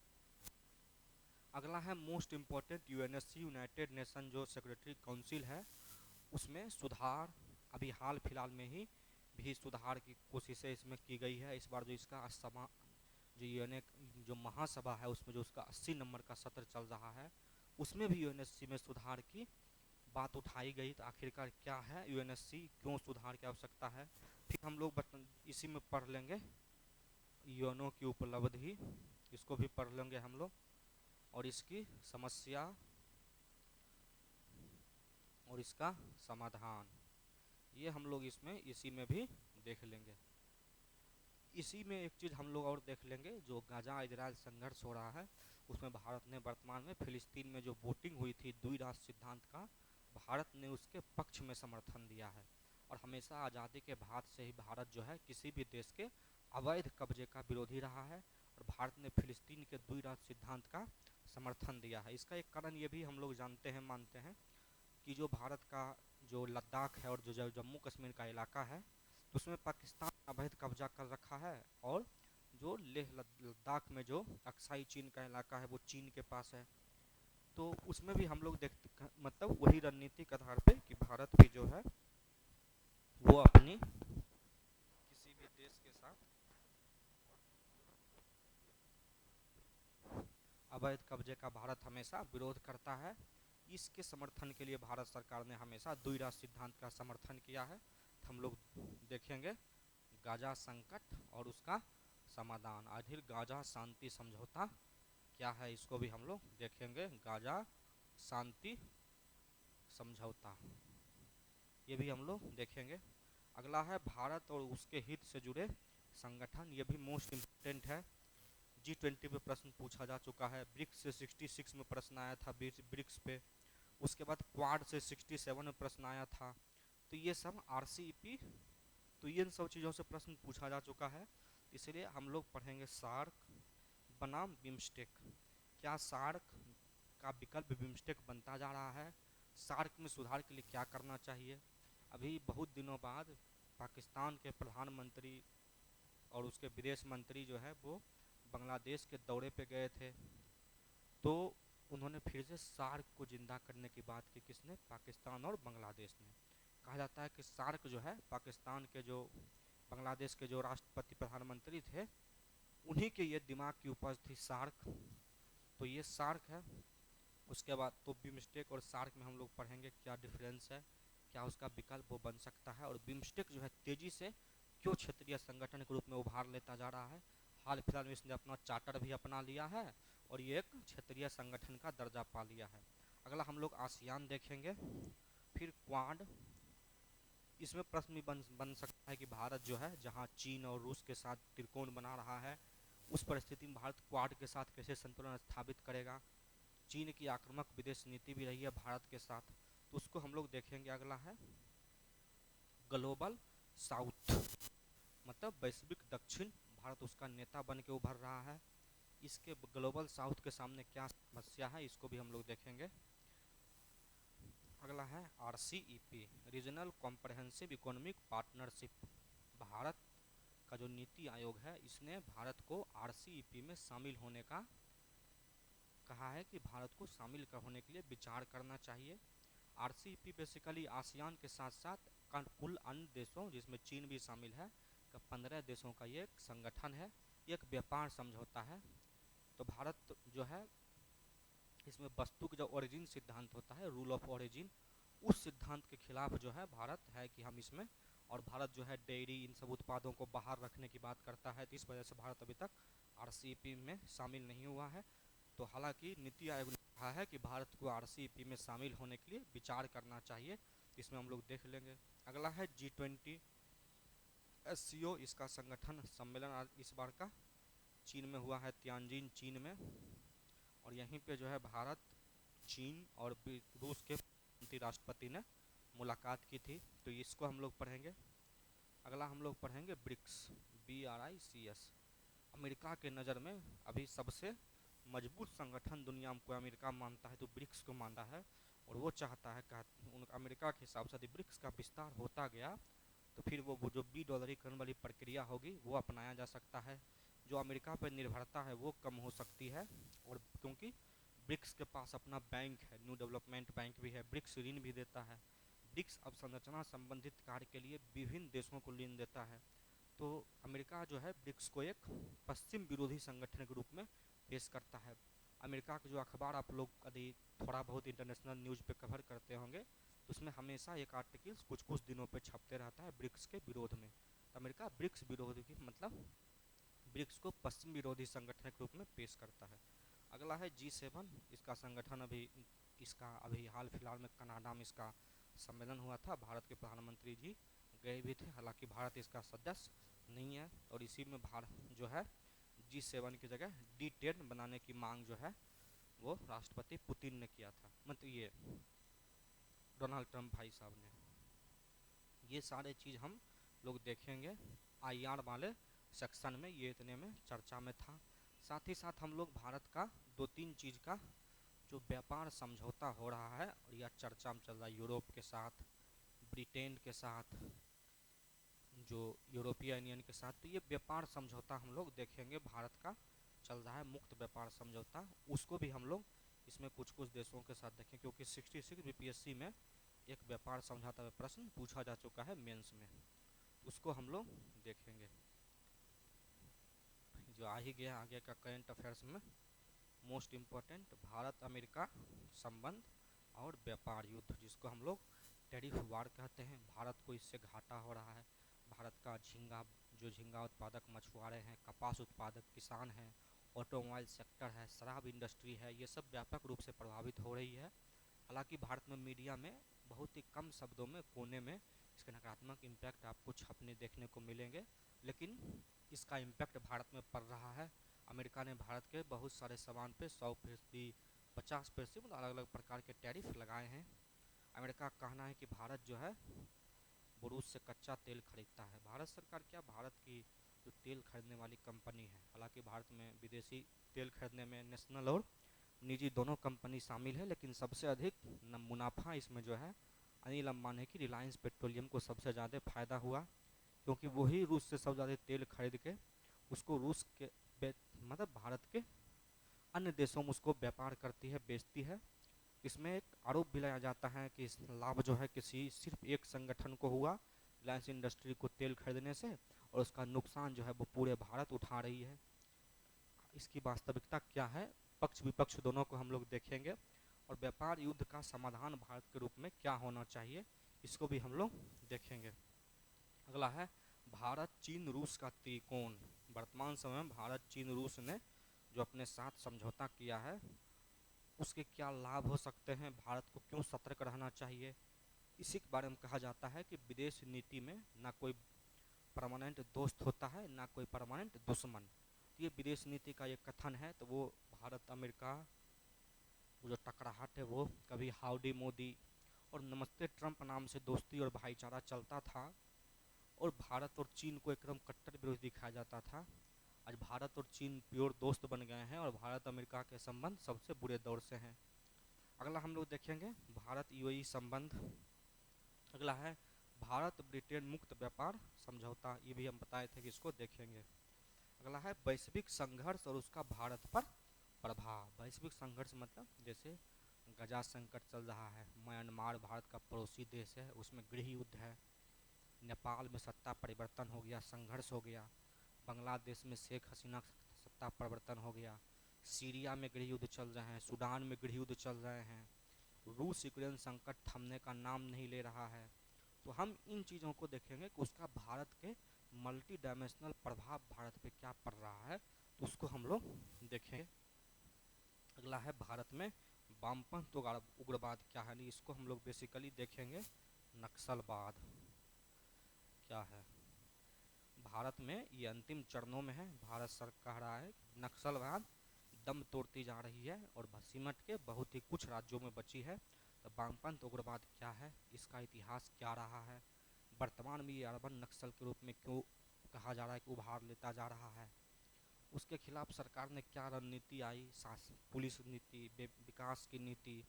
अगला है most important UNSC, United nation जो सेक्रेटरी काउंसिल है, उसमें सुधार, अभी हाल फिलहाल में ही भी सुधार की कोशिशें इसमें की गई है। इस बार जो इसका जो UN जो महासभा है उसमें जो उसका 80 नंबर का सत्र चल रहा है, उसमें भी UNSC में सुधार की बात उठाई गई। तो आखिरकार क्या है UNSC, क्यों सुधार की आवश्यकता है, फिर हम लोग इसी में पढ़ लेंगे। यूएनओ की उपलब्धि, इसको भी पढ़ लेंगे हम लोग, और इसकी समस्या और इसका समाधान, ये हम लोग इसमें इसी में भी देख लेंगे। इसी में एक चीज़ हम लोग और देख लेंगे, जो गाजा इजराइल संघर्ष हो रहा है उसमें भारत ने वर्तमान में फिलिस्तीन में जो वोटिंग हुई थी द्विराष्ट्र सिद्धांत का, भारत ने उसके पक्ष में समर्थन दिया है। और हमेशा आज़ादी के बाद से ही भारत जो है किसी भी देश के अवैध कब्जे का विरोधी रहा है, और भारत ने फिलिस्तीन के द्विराष्ट्र सिद्धांत का समर्थन दिया है। इसका एक कारण ये भी हम लोग जानते हैं, मानते हैं कि जो भारत का जो लद्दाख है और जो जम्मू कश्मीर का इलाका है उसमें पाकिस्तान अवैध कब्जा कर रखा है, और जो लेह लद्दाख में जो अक्साई चीन का इलाका है वो चीन के पास है। तो उसमें भी हम लोग देखते मतलब वही रणनीतिक आधार पे कि भारत भी जो है वो अपनी किसी भी देश के साथ अवैध कब्जे का भारत हमेशा विरोध करता है। इसके समर्थन के लिए भारत सरकार ने हमेशा द्विराष्ट्र सिद्धांत का समर्थन किया है। तो हम लोग देखेंगे गाजा संकट और उसका समाधान। आखिर गाजा शांति समझौता क्या है, इसको भी हम लोग देखेंगे। गाजा शांति समझौता ये भी हम लोग देखेंगे। अगला है भारत और उसके हित से जुड़े संगठन, ये भी मोस्ट इम्पोर्टेंट है। G20 पे प्रश्न पूछा जा चुका है। ब्रिक्स से 66 में प्रश्न आया था ब्रिक्स पे। उसके बाद क्वाड से 67 में प्रश्न आया था। तो ये सब RCEP, तो ये सब चीज़ों से प्रश्न पूछा जा चुका है। इसलिए हम लोग पढ़ेंगे सार्क बनाम बिम्स्टेक। क्या सार्क का विकल्प बिम्स्टेक बनता जा रहा है? सार्क में सुधार के लिए क्या करना चाहिए? अभी बहुत दिनों बाद पाकिस्तान के प्रधानमंत्री और उसके विदेश मंत्री जो है वो बांग्लादेश के दौरे पे गए थे। तो उन्होंने फिर से सार्क को जिंदा करने की बात की। किसने? पाकिस्तान और बांग्लादेश ने। कहा जाता है कि सार्क जो है पाकिस्तान के जो बांग्लादेश के जो राष्ट्रपति प्रधानमंत्री थे उन्हीं के ये दिमाग की उपज थी सार्क। तो ये सार्क है। उसके बाद तो बिम्स्टेक और सार्क में हम लोग पढ़ेंगे क्या डिफरेंस है, क्या उसका विकल्प वो बन सकता है। और बिम्स्टेक जो है तेजी से क्यों क्षेत्रीय संगठन के रूप में उभार लेता जा रहा है। हाल फिलहाल में इसने अपना चार्टर भी अपना लिया है और ये एक क्षेत्रीय संगठन का दर्जा पा लिया है। अगला हम लोग आसियान देखेंगे, फिर क्वाड। इसमें प्रश्न भी बन सकता है कि भारत जो है जहां चीन और रूस के साथ त्रिकोण बना रहा है, उस परिस्थिति में भारत क्वाड के साथ कैसे संतुलन स्थापित करेगा। चीन की आक्रामक विदेश नीति भी रही है भारत के साथ, तो उसको हम लोग देखेंगे। अगला है ग्लोबल साउथ, मतलब वैश्विक दक्षिण। भारत उसका नेता बन के उभर रहा है। इसके ग्लोबल साउथ के सामने क्या समस्या है, इसको भी हम लोग देखेंगे। अगला है RCEP, regional comprehensive economic partnership. Bharat का जो नीति आयोग है इसने भारत को RCEP में शामिल होने का कहा है कि भारत को शामिल होने के लिए विचार करना चाहिए। RCEP बेसिकली आसियान के साथ साथ कुल अन्य देशों जिसमें चीन भी शामिल है का 15 देशों का ये एक संगठन है, एक व्यापार समझौता है। तो भारत जो है इसमें वस्तु का जो ओरिजिन सिद्धांत होता है, रूल ऑफ ओरिजिन, उस सिद्धांत के खिलाफ जो है भारत है कि हम इसमें, और भारत जो है डेयरी इन सब उत्पादों को बाहर रखने की बात करता है। तो इस वजह से भारत अभी तक RCEP में शामिल नहीं हुआ है। तो हालांकि नीति आयोग ने कहा है कि भारत को RCEP में शामिल होने के लिए विचार करना चाहिए, इसमें हम लोग देख लेंगे। अगला है G20 SCO, इसका संगठन सम्मेलन इस बार का चीन में हुआ है, तियानजिन चीन में। और यहीं पे जो है भारत, चीन और रूस के राष्ट्रपति ने मुलाकात की थी। तो इसको हम लोग पढ़ेंगे। अगला हम लोग पढ़ेंगे ब्रिक्स, BRICS। अमेरिका के नज़र में अभी सबसे मजबूत संगठन दुनिया में कोई अमेरिका मानता है तो ब्रिक्स को मानता है। और वो चाहता है अमेरिका के हिसाब से यदि ब्रिक्स का विस्तार होता गया तो फिर वो जो $20 वाली प्रक्रिया होगी वो अपनाया जा सकता है। जो अमेरिका पर निर्भरता है वो कम हो सकती है। और क्योंकि ब्रिक्स के पास अपना बैंक है, न्यू डेवलपमेंट बैंक भी है, ब्रिक्स ऋण भी देता है। ब्रिक्स अवसंरचना संबंधित कार्य के लिए विभिन्न देशों को ऋण देता है। तो अमेरिका जो है ब्रिक्स को एक पश्चिम विरोधी संगठन के रूप में पेश करता है। अमेरिका के जो अखबार आप लोग यदि थोड़ा बहुत इंटरनेशनल न्यूज़ पे कवर करते होंगे तो उसमें हमेशा एक आर्टिकल्स कुछ कुछ दिनों पे छपते रहता है ब्रिक्स के विरोध में। तो अमेरिका ब्रिक्स विरोधी की मतलब ब्रिक्स को पश्चिम विरोधी संगठन के रूप में पेश करता है। अगला है G7, इसका संगठन अभी हाल फिलहाल में कनाडा में इसका सम्मेलन हुआ था। भारत के प्रधानमंत्री जी गए भी थे, हालांकि भारत इसका सदस्य नहीं है। और इसी में भारत जो है G7 की जगह D10 बनाने की मांग जो है वो राष्ट्रपति पुतिन ने किया था, मतलब ये डोनाल्ड ट्रंप भाई साहब ने। ये सारे चीज़ हम लोग देखेंगे IR वाले सेक्शन में, ये इतने में चर्चा में था। साथ ही साथ हम लोग भारत का 2-3 चीज़ का जो व्यापार समझौता हो रहा है और यह चर्चा में चल रहा है यूरोप के साथ, ब्रिटेन के साथ, जो यूरोपीय यूनियन के साथ, तो ये व्यापार समझौता हम लोग देखेंगे। भारत का चल रहा है मुक्त व्यापार समझौता, उसको भी हम लोग इसमें कुछ कुछ देशों के साथ देखें, क्योंकि 66 BPSC में एक व्यापार समझौता में प्रश्न पूछा जा चुका है मेंस में, उसको हम लोग देखेंगे। जो आ ही गया आगे का करेंट अफेयर्स में मोस्ट इम्पोर्टेंट, भारत अमेरिका संबंध और व्यापार युद्ध, जिसको हम लोग टैरिफ वार कहते हैं। भारत को इससे घाटा हो रहा है। भारत का झींगा उत्पादक मछुआरे हैं, कपास उत्पादक किसान हैं, ऑटोमोबाइल सेक्टर है, शराब इंडस्ट्री है, ये सब व्यापक रूप से प्रभावित हो रही है। हालांकि भारत में मीडिया में बहुत ही कम शब्दों में, कोने में इसके नकारात्मक इम्पैक्ट आपको छपने देखने को मिलेंगे, लेकिन इसका इम्पैक्ट भारत में पड़ रहा है। अमेरिका ने भारत के बहुत सारे सामान पे 100%, 50%, मतलब अलग अलग प्रकार के टैरिफ लगाए हैं। अमेरिका का कहना है कि भारत जो है वो रूस से कच्चा तेल खरीदता है। भारत सरकार क्या, भारत की जो तेल खरीदने वाली कंपनी है, हालांकि भारत में विदेशी तेल खरीदने में नेशनल और निजी दोनों कंपनी शामिल है, लेकिन सबसे अधिक मुनाफा इसमें जो है अनिल अंबानी की रिलायंस पेट्रोलियम को सबसे ज़्यादा फ़ायदा हुआ, क्योंकि वही रूस से सबसे ज़्यादा तेल खरीद के उसको रूस के मतलब भारत के अन्य देशों में उसको व्यापार करती है, बेचती है। इसमें एक आरोप भी लगाया जाता है कि इस लाभ जो है किसी सिर्फ एक संगठन को हुआ, रिलायंस इंडस्ट्री को तेल खरीदने से, और उसका नुकसान जो है वो पूरे भारत उठा रही है। इसकी वास्तविकता क्या है, पक्ष विपक्ष दोनों को हम लोग देखेंगे, और व्यापार युद्ध का समाधान भारत के रूप में क्या होना चाहिए इसको भी हम लोग देखेंगे। अगला है भारत चीन रूस का त्रिकोण। वर्तमान समय में भारत चीन रूस ने जो अपने साथ समझौता किया है उसके क्या लाभ हो सकते हैं, भारत को क्यों सतर्क रहना चाहिए, इसी के बारे में कहा जाता है कि विदेश नीति में ना कोई परमानेंट दोस्त होता है, ना कोई परमानेंट दुश्मन। ये विदेश नीति का ये कथन है, तो वो भारत अमेरिका वो जो टकराहट है वो कभी हाउडी मोदी और नमस्ते ट्रंप नाम से दोस्ती और भाईचारा चलता था, और भारत और चीन को एकदम कट्टर विरोधी दिखाया जाता था। आज भारत और चीन प्योर दोस्त बन गए हैं, और भारत अमेरिका के संबंध सबसे बुरे दौर से हैं। अगला हम लोग देखेंगे भारत यूएई संबंध। अगला है भारत ब्रिटेन मुक्त व्यापार समझौता, ये भी हम बताए थे कि इसको देखेंगे। अगला है वैश्विक संघर्ष और उसका भारत पर प्रभाव। वैश्विक संघर्ष मतलब जैसे गजा संकट चल रहा है, म्यांमार भारत का पड़ोसी देश है, उसमें गृह युद्ध है, नेपाल में सत्ता परिवर्तन हो गया, संघर्ष हो गया, बांग्लादेश में शेख हसीना सत्ता परिवर्तन हो गया, सीरिया में गृह युद्ध चल रहे हैं, सूडान में गृह युद्ध चल रहे हैं, रूस यूक्रेन संकट थमने का नाम नहीं ले रहा है। तो हम इन चीज़ों को देखेंगे कि उसका भारत के मल्टी डायमेंशनल प्रभाव भारत पे क्या पड़ रहा है, तो उसको हम लोग देखेंगे। अगला है भारत में वामपंथ उग्रवाद क्या है, इसको हम लोग बेसिकली देखेंगे। नक्सलवाद क्या है, भारत में ये अंतिम चरणों में है। भारत सरकार कह रहा है नक्सलवाद दम तोड़ती जा रही है और सिमट के बहुत ही कुछ राज्यों में बची है। तो वामपंथ उग्रवाद क्या है, इसका इतिहास क्या रहा है, वर्तमान में ये अर्बन नक्सल के रूप में क्यों कहा जा रहा है कि उभार लेता जा रहा है, उसके खिलाफ सरकार ने क्या रणनीति आई, पुलिस नीति, विकास की नीति,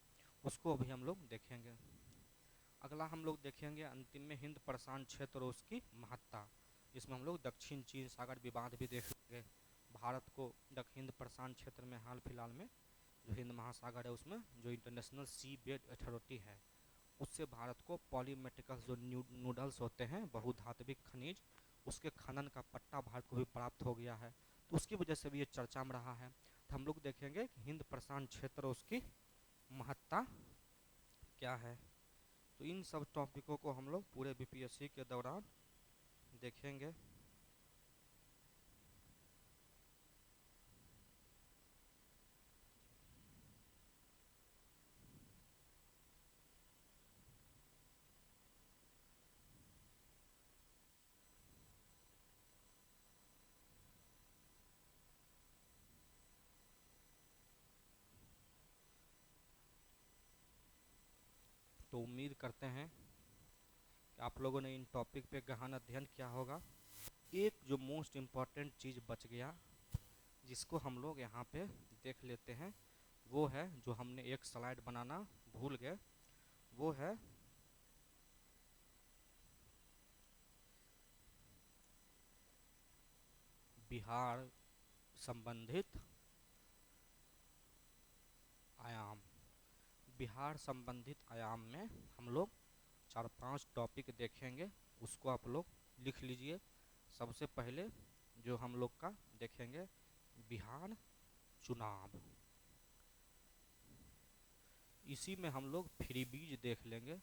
उसको भी हम लोग देखेंगे। अगला हम लोग देखेंगे अंतिम में हिंद प्रशांत क्षेत्र और उसकी महत्ता, जिसमें हम लोग दक्षिण चीन सागर विवाद भी देखेंगे। भारत को हिंद प्रशांत क्षेत्र में हाल फिलहाल में जो हिंद महासागर है उसमें जो इंटरनेशनल सी बेड अथॉरिटी है उससे भारत को पॉलीमेटिकल जो नूडल्स होते हैं बहुधात्विक खनिज, उसके खनन का पट्टा भारत को भी प्राप्त हो गया है, तो उसकी वजह से भी ये चर्चा में रहा है। तो हम लोग देखेंगे कि हिंद प्रशांत क्षेत्र उसकी महत्ता क्या है। तो इन सब टॉपिकों को हम लोग पूरे बीपीएससी के दौरान देखेंगे। तो उम्मीद करते हैं कि आप लोगों ने इन टॉपिक पे गहन अध्ययन किया होगा। एक जो मोस्ट इम्पॉर्टेंट चीज़ बच गया जिसको हम लोग यहाँ पे देख लेते हैं, वो है जो हमने एक स्लाइड बनाना भूल गए, वो है बिहार संबंधित आयाम। बिहार संबंधित आयाम में हम लोग 4-5 टॉपिक देखेंगे, उसको आप लोग लिख लीजिए। सबसे पहले जो हम लोग का देखेंगे बिहार चुनाव, इसी में हम लोग फ्रीबीज देख लेंगे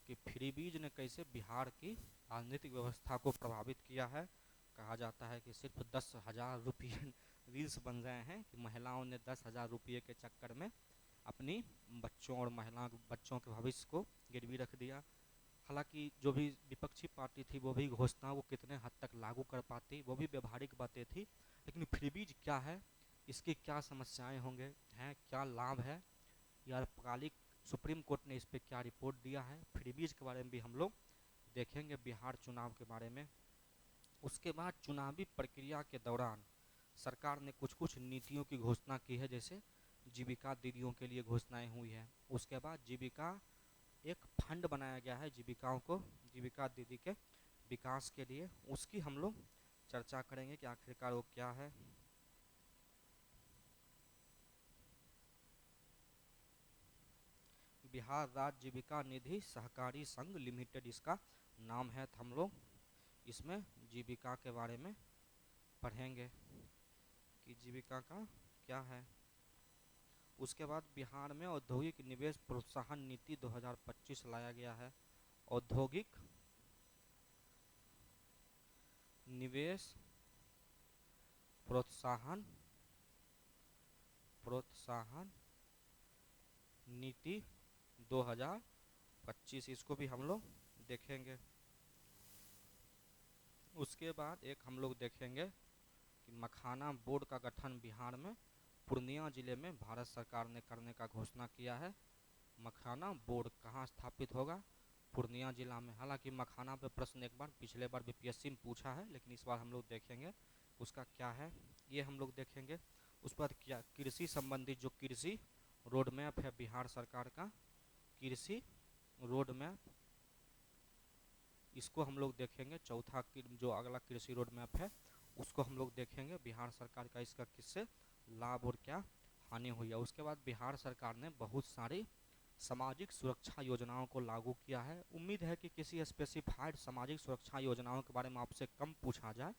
कि फ्रीबीज ने कैसे बिहार की राजनीतिक व्यवस्था को प्रभावित किया है। कहा जाता है कि सिर्फ 10,000 रुपये रील्स बन रहे हैं कि महिलाओं ने 10,000 रुपये के चक्कर में अपनी बच्चों और बच्चों के भविष्य को गिरवी रख दिया। हालांकि जो भी विपक्षी पार्टी थी वो भी घोषणाओं को कितने हद तक लागू कर पाती, वो भी व्यवहारिक बातें थी, लेकिन फ्रीबीज क्या है, इसकी क्या समस्याएं होंगे हैं, क्या लाभ है, या अल्पकालिक सुप्रीम कोर्ट ने इस पर क्या रिपोर्ट दिया है, फ्रीबीज के बारे में भी हम लोग देखेंगे, बिहार चुनाव के बारे में। उसके बाद चुनावी प्रक्रिया के दौरान सरकार ने कुछ कुछ नीतियों की घोषणा की है, जैसे जीविका दीदियों के लिए घोषणाएं हुई है। उसके बाद जीविका एक फंड बनाया गया है जीविकाओं को, जीविका दीदी के विकास के लिए, उसकी हम लोग चर्चा करेंगे कि आखिरकार वो क्या है। बिहार राज्य जीविका निधि सहकारी संघ लिमिटेड इसका नाम है, तो हम लोग इसमें जीविका के बारे में पढ़ेंगे कि जीविका का क्या है। उसके बाद बिहार में औद्योगिक निवेश प्रोत्साहन नीति 2025 लाया गया है। औद्योगिक निवेश प्रोत्साहन नीति 2025, इसको भी हम लोग देखेंगे। उसके बाद एक हम लोग देखेंगे कि मखाना बोर्ड का गठन बिहार में पूर्णिया जिले में भारत सरकार ने करने का घोषणा किया है। मखाना बोर्ड कहाँ स्थापित होगा, पूर्णिया जिला में। हालांकि मखाना पे प्रश्न एक बार पिछले बार बीपीएससी में पूछा है, लेकिन इस बार हम लोग देखेंगे उसका क्या है, ये हम लोग देखेंगे। उस पर क्या कृषि संबंधी जो कृषि रोड मैप है बिहार सरकार का, कृषि रोड मैप, इसको हम लोग देखेंगे। चौथा जो अगला कृषि रोड मैप है उसको हम लोग देखेंगे, बिहार सरकार का इसका किससे लाभ और क्या हानि हुई है। उसके बाद बिहार सरकार ने बहुत सारी सामाजिक सुरक्षा योजनाओं को लागू किया है। उम्मीद है कि किसी स्पेसिफाइड सामाजिक सुरक्षा योजनाओं के बारे में आपसे कम पूछा जाए,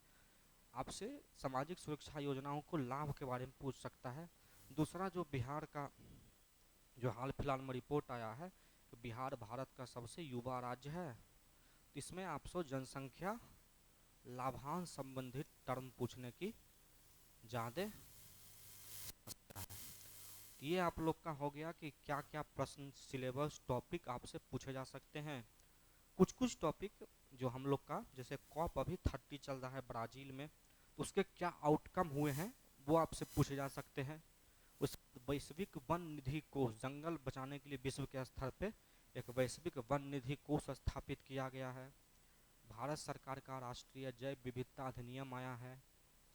आपसे सामाजिक सुरक्षा योजनाओं को लाभ के बारे में पूछ सकता है। दूसरा जो बिहार का जो हाल फिलहाल में रिपोर्ट आया है कि बिहार भारत का सबसे युवा राज्य है, इसमें आपसे जनसंख्या लाभांश संबंधित टर्म पूछने की ज़्यादा है। ये आप लोग का हो गया कि क्या क्या प्रश्न सिलेबस टॉपिक आपसे पूछे जा सकते हैं। कुछ कुछ टॉपिक जो हम लोग का, जैसे कॉप अभी 30 चल रहा है ब्राज़ील में, तो उसके क्या आउटकम हुए हैं वो आपसे पूछे जा सकते हैं। उस वैश्विक वन निधि कोष, जंगल बचाने के लिए विश्व के स्तर पे एक वैश्विक वन निधि कोष स्थापित किया गया है। भारत सरकार का राष्ट्रीय जैव विविधता अधिनियम आया है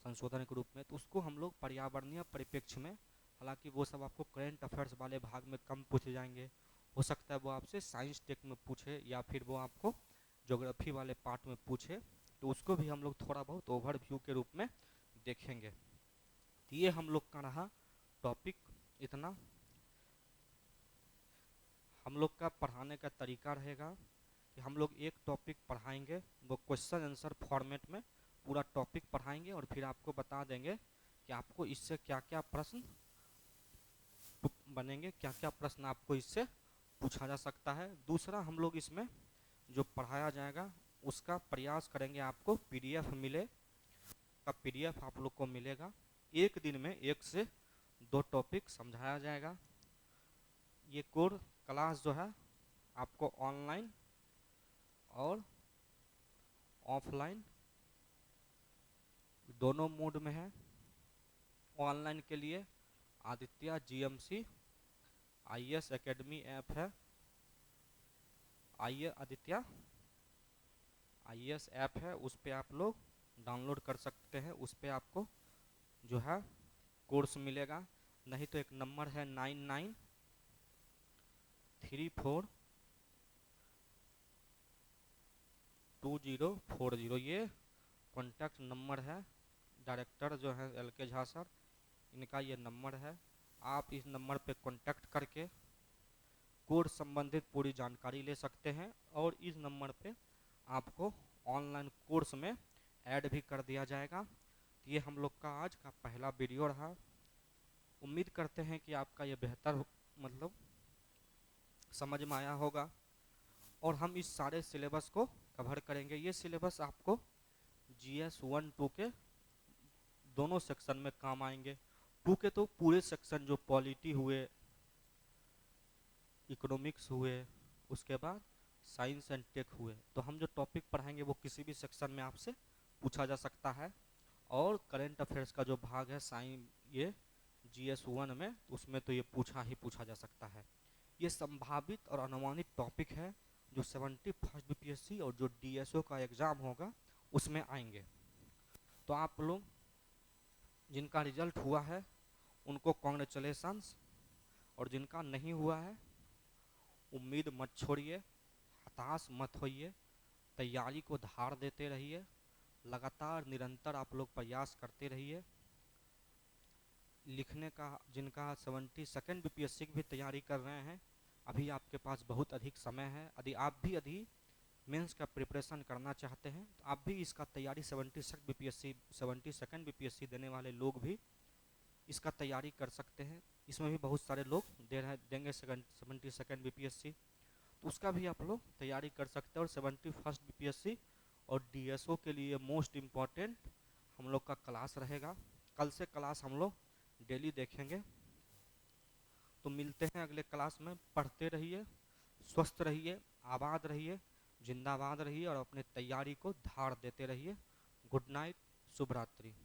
संशोधन के रूप में, तो उसको हम लोग पर्यावरणीय परिप्रेक्ष्य में, हालांकि वो सब आपको करेंट अफेयर्स वाले भाग में कम पूछे जाएंगे, हो सकता है वो आपसे साइंस टेक में पूछे या फिर वो आपको ज्योग्राफी वाले पार्ट में पूछे, तो उसको भी हम लोग थोड़ा बहुत ओवरव्यू के रूप में देखेंगे। तो ये हम लोग का रहा टॉपिक। इतना हम लोग का पढ़ाने का तरीका रहेगा कि हम लोग एक टॉपिक पढ़ाएंगे, वो क्वेश्चन आंसर फॉर्मेट में पूरा टॉपिक पढ़ाएंगे और फिर आपको बता देंगे कि आपको इससे क्या क्या प्रश्न बनेंगे, क्या क्या प्रश्न आपको इससे पूछा जा सकता है। दूसरा हम लोग इसमें जो पढ़ाया जाएगा उसका प्रयास करेंगे आपको पीडीएफ मिले, का पीडीएफ आप लोग को मिलेगा। एक दिन में 1 से 2 टॉपिक समझाया जाएगा। ये कोर क्लास जो है आपको ऑनलाइन और ऑफलाइन दोनों मोड में है। ऑनलाइन के लिए Aditya GMC IAS academy app है, आदित्य आईएएस ऐप है, उस पर आप लोग डाउनलोड कर सकते हैं। उस पर आपको जो है कोर्स मिलेगा। नहीं तो एक नंबर है 99342040, ये कॉन्टैक्ट नंबर है। डायरेक्टर जो है LK झा सर, इनका ये नंबर है। आप इस नंबर पे कांटेक्ट करके कोर्स संबंधित पूरी जानकारी ले सकते हैं और इस नंबर पे आपको ऑनलाइन कोर्स में ऐड भी कर दिया जाएगा। ये हम लोग का आज का पहला वीडियो रहा। उम्मीद करते हैं कि आपका ये बेहतर मतलब समझ में आया होगा और हम इस सारे सिलेबस को कवर करेंगे। ये सिलेबस आपको GS 1-2 के दोनों सेक्शन में काम आएंगे। 2 के तो पूरे सेक्शन जो पॉलिटी हुए, इकोनॉमिक्स हुए, उसके बाद साइंस एंड टेक हुए, तो हम जो टॉपिक पढ़ाएंगे वो किसी भी सेक्शन में आपसे पूछा जा सकता है। और करेंट अफेयर्स का जो भाग है ये GS 1 में, उसमें तो ये पूछा जा सकता है। ये संभावित और अनुमानित टॉपिक है जो 71st BPSC और जो DSO का एग्ज़ाम होगा उसमें आएंगे। तो आप लोग जिनका रिजल्ट हुआ है उनको कॉन्ग्रेचुलेशंस, और जिनका नहीं हुआ है उम्मीद मत छोड़िए, हताश मत होइए, तैयारी को धार देते रहिए, लगातार निरंतर आप लोग प्रयास करते रहिए। लिखने का जिनका 72nd BPSC की भी तैयारी कर रहे हैं, अभी आपके पास बहुत अधिक समय है। यदि आप भी मेंस का प्रिपरेशन करना चाहते हैं तो आप भी इसका तैयारी 72nd BPSC देने वाले लोग भी इसका तैयारी कर सकते हैं। इसमें भी बहुत सारे लोग देंगे 72nd BPSC, तो उसका भी आप लोग तैयारी कर सकते हैं। और 71st BPSC और DSO के लिए मोस्ट इम्पॉर्टेंट हम लोग का क्लास रहेगा। कल से क्लास हम लोग डेली देखेंगे। तो मिलते हैं अगले क्लास में। पढ़ते रहिए, स्वस्थ रहिए, आबाद रहिए, जिंदाबाद रहिए और अपने तैयारी को धार देते रहिए। गुड नाइट, शुभ रात्रि।